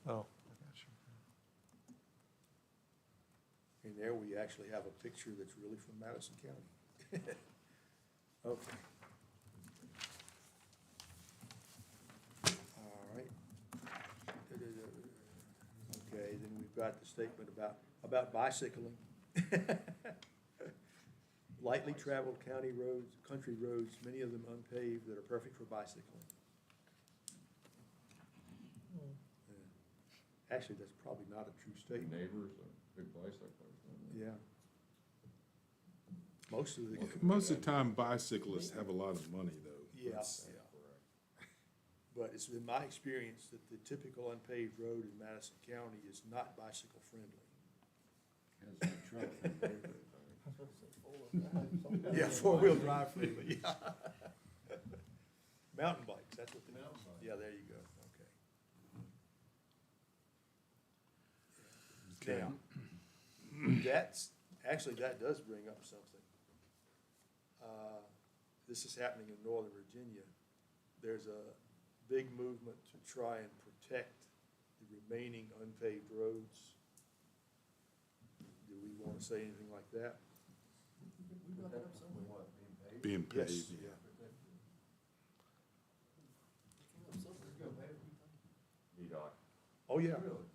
Oh, I got you. And there we actually have a picture that's really from Madison County. Okay. All right. Okay, then we've got the statement about bicycling. Lightly traveled county roads, country roads, many of them unpaved, that are perfect for bicycling. Yeah. Actually, that's probably not a true statement. Neighbors, big bicyclers. Yeah. Most of the. Most of the time bicyclists have a lot of money, though. Yeah, That's- yeah. But it's been my experience that the typical unpaved road in Madison County is not bicycle friendly. Has a truck. Yeah, four-wheel drive friendly, yeah. Mountain bikes, that's what they. Mountain bike. Yeah, there you go, okay. Now, actually, that does bring up something. This is happening in Northern Virginia. There's a big movement to try and protect the remaining unpaved roads. Do we want to say anything like that? We brought that up somewhere. What, being paid? Being Yes, paved, yeah. VDOT, Oh, yeah, Really?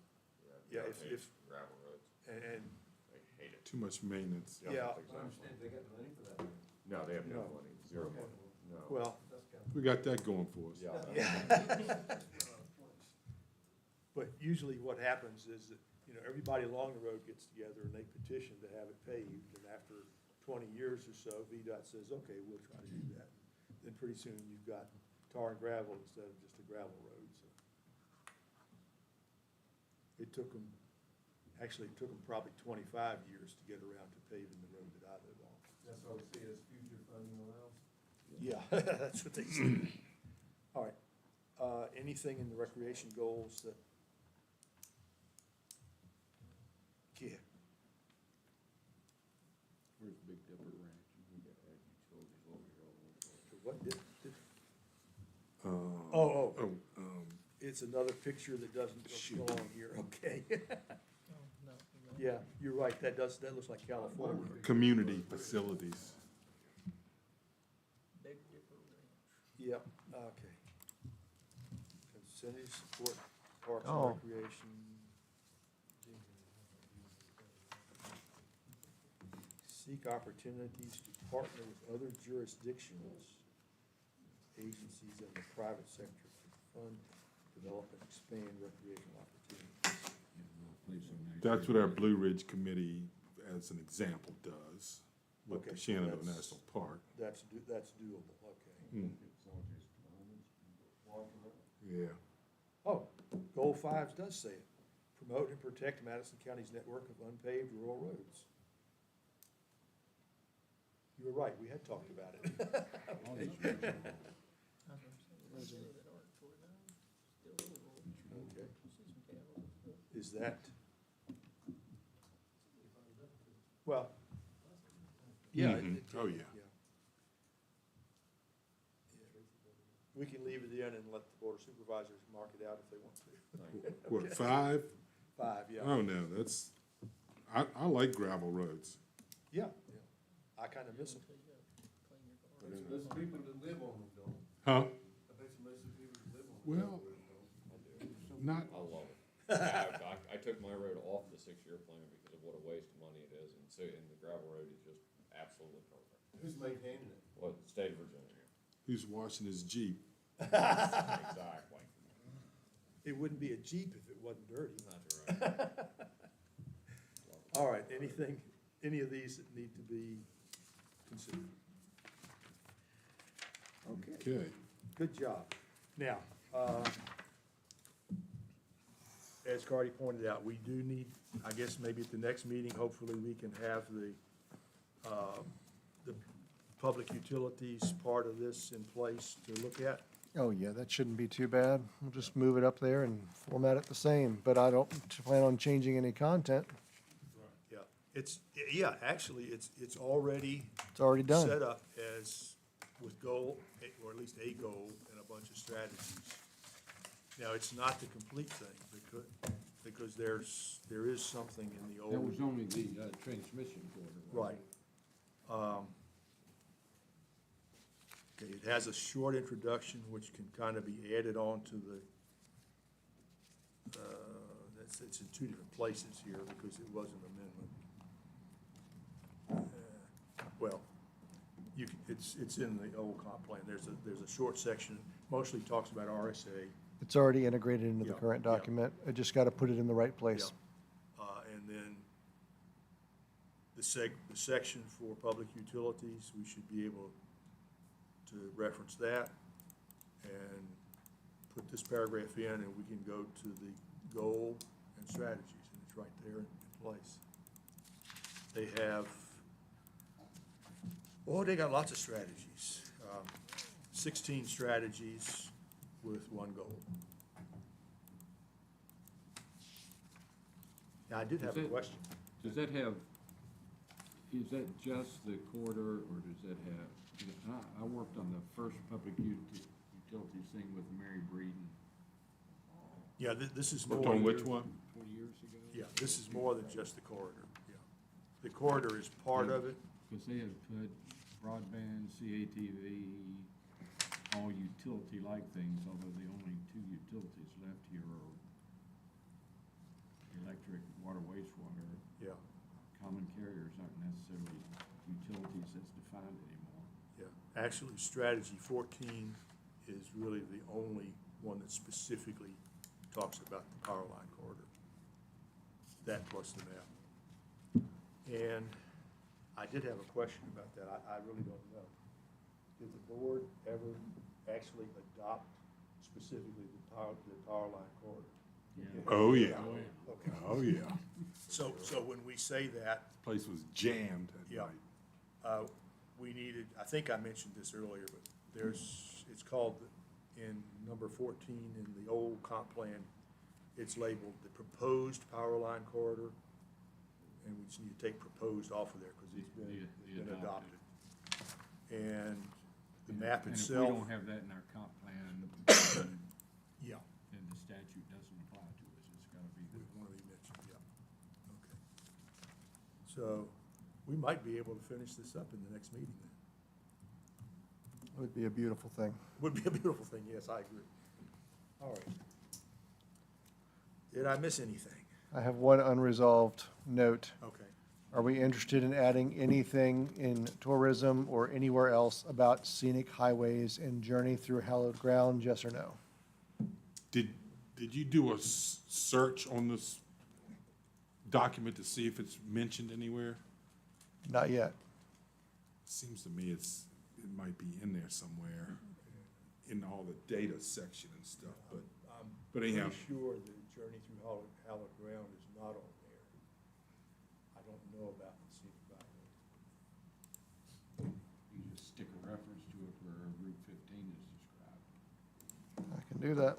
Yeah, VDOT if- hates gravel roads, and, they hate it. Too much maintenance. yeah, I understand they got the money for that. No, they have no No. money, zero Okay. money, no. well, That's kind of. We got that going for us. Yeah. yeah. But usually what happens is that, everybody along the road gets together and they petition to have it paved, and after 20 years or so, VDOT says, okay, we'll try to do that. Then pretty soon you've got tar and gravel instead of just a gravel road, so. It took them probably 25 years to get around to paving the road that I live on. That's what we see as future funding allows. Yeah, that's what they say. All right, anything in the recreation goals that? Yeah, Where's Big Dipper Ranch? We got ag utilities over here on one side. what did, Oh, Oh, it's another picture that doesn't belong here, okay. Yeah, you're right, that looks like California. community facilities. Yep, okay. Incentives support parks Oh. and recreation. Seek opportunities to partner with other jurisdictions, agencies, and the private sector to fund, develop, and expand recreational opportunities. That's what our Blue Ridge Committee, as an example, does with Okay, the so Shenandoah that's- National Park. That's doable, okay. Yeah. Oh, goal 5 does say it. Promote and protect Madison County's network of unpaved rural roads. You were right, we had talked about it. Okay. Is that? Well, yeah. Mhm. Oh, yeah. We can leave it in and let the board of supervisors mark it out if they want to. What, 5? 5, yeah. Oh, no, that's, I like gravel roads. Yeah, I kind of miss them. There's people that live on them, though. Huh? I bet you most of the people that live on them. Well, not, I love it. I took my road off the 6-year plan because of what a waste of money it is, and so, and the gravel road is just absolutely perfect. Who's maintaining it? Well, the state of Virginia, who's washing his Jeep? exactly. It wouldn't be a Jeep if it wasn't dirty. That's right. All right, any of these that need to be considered? Okay, Okay. good job. Now, as Cardi pointed out, we do need, I guess maybe at the next meeting, hopefully we can have the public utilities part of this in place to look at. Oh, yeah, that shouldn't be too bad. We'll just move it up there and format it the same, but I don't plan on changing any content. Yeah, actually, it's already It's already done. set up as with goal, or at least a goal and a bunch of strategies. Now, it's not the complete thing, because there is something in the That old. was only the transmission corridor. Right. Okay, it has a short introduction, which can kind of be added on to the, it's in 2 different places here, because it was an amendment. Well, it's in the old comp plan, there's a short section, mostly talks about RSA. It's already integrated into the Yeah, current yeah. document. I just got to put it in the right place. And then the section for public utilities, we should be able to reference that and put this paragraph in, and we can go to the goal and strategies, and it's right there in place. They have, they got lots of strategies. 16 strategies with 1 goal. Now, I did have a question. Does that have, is that just the corridor, or does that have, I worked on the first public utilities thing with Mary Breeden Yeah, this is more. Worked on which one? 20 years ago. Yeah, this is more than just the corridor, yeah. The corridor is part of it. Because they have put broadband, CATV, all utility-like things, although the only 2 utilities left here are electric, water, wastewater. Yeah, Common carriers aren't necessarily utilities that's defined anymore. yeah. Actually, strategy 14 is really the only one that specifically talks about the power line corridor. That plus the map. And I did have a question about that. I really don't know. Did the board ever actually adopt specifically the power line corridor? Yeah. Oh, yeah. Okay. Oh, yeah. So when we say that, Place was jammed at Yeah. night. we needed, I think I mentioned this earlier, but it's called, in number 14 in the old comp plan, it's labeled the proposed power line corridor, and we just need to take proposed off of there, because it's been The adopted. And the map And itself. if we don't have that in our comp plan, then Yeah. the statute doesn't apply to us, it's gotta be We the. want to be mentioned, yeah. Okay. So we might be able to finish this up in the next meeting then. It would be a beautiful thing. Would be a beautiful thing, yes, I agree. All right. Did I miss anything? I have one unresolved note. Okay. Are we interested in adding anything in tourism or anywhere else about scenic highways and journey through hallowed ground, yes or no? Did you do a search on this document to see if it's mentioned anywhere? Not yet. Seems to me it might be in there somewhere, in all the data section and stuff, but anyhow. I'm pretty sure the journey through hallowed ground is not on there. I don't know about the scenic byways. You just stick a reference to it where Route 15 is described. I can do that.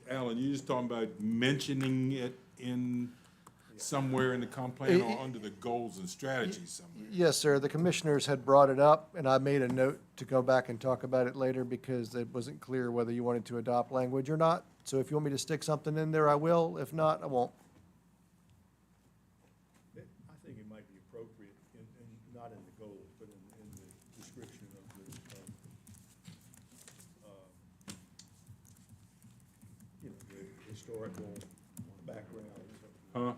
Alan, you just talking about mentioning it in somewhere in the comp plan or under the goals and strategies somewhere? Yes, sir. The commissioners had brought it up, and I made a note to go back and talk about it later because it wasn't clear whether you wanted to adopt language or not. So if you want me to stick something in there, I will. If not, I won't. I think it might be appropriate not in the goals, but in the description of the, the historical background. Huh?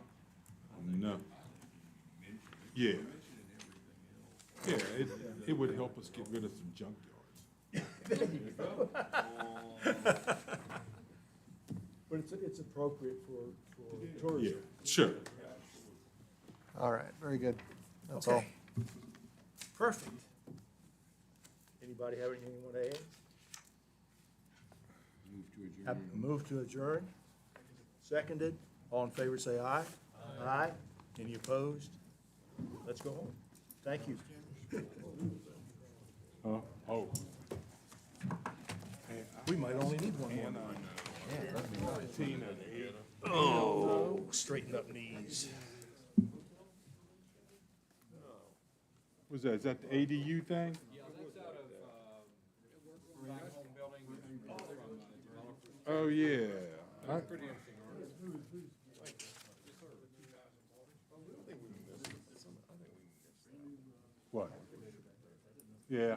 No. Yeah. Yeah, it would help us get rid of some junkyards. But it's appropriate for Yeah, tourism. sure. All right, very good. That's all. Okay. Perfect. Anybody have anything you want to add? Move to Have adjourn. a move to adjourn. Seconded. All in favor, say aye. Aye. Any opposed? Let's go home. Thank you. Huh? Oh. We might only need one more. And Tina, Oh, straighten up knees. what's that, is that the ADU thing? Yeah, that's out of, home building Oh, yeah. Pretty interesting article. What? Yeah.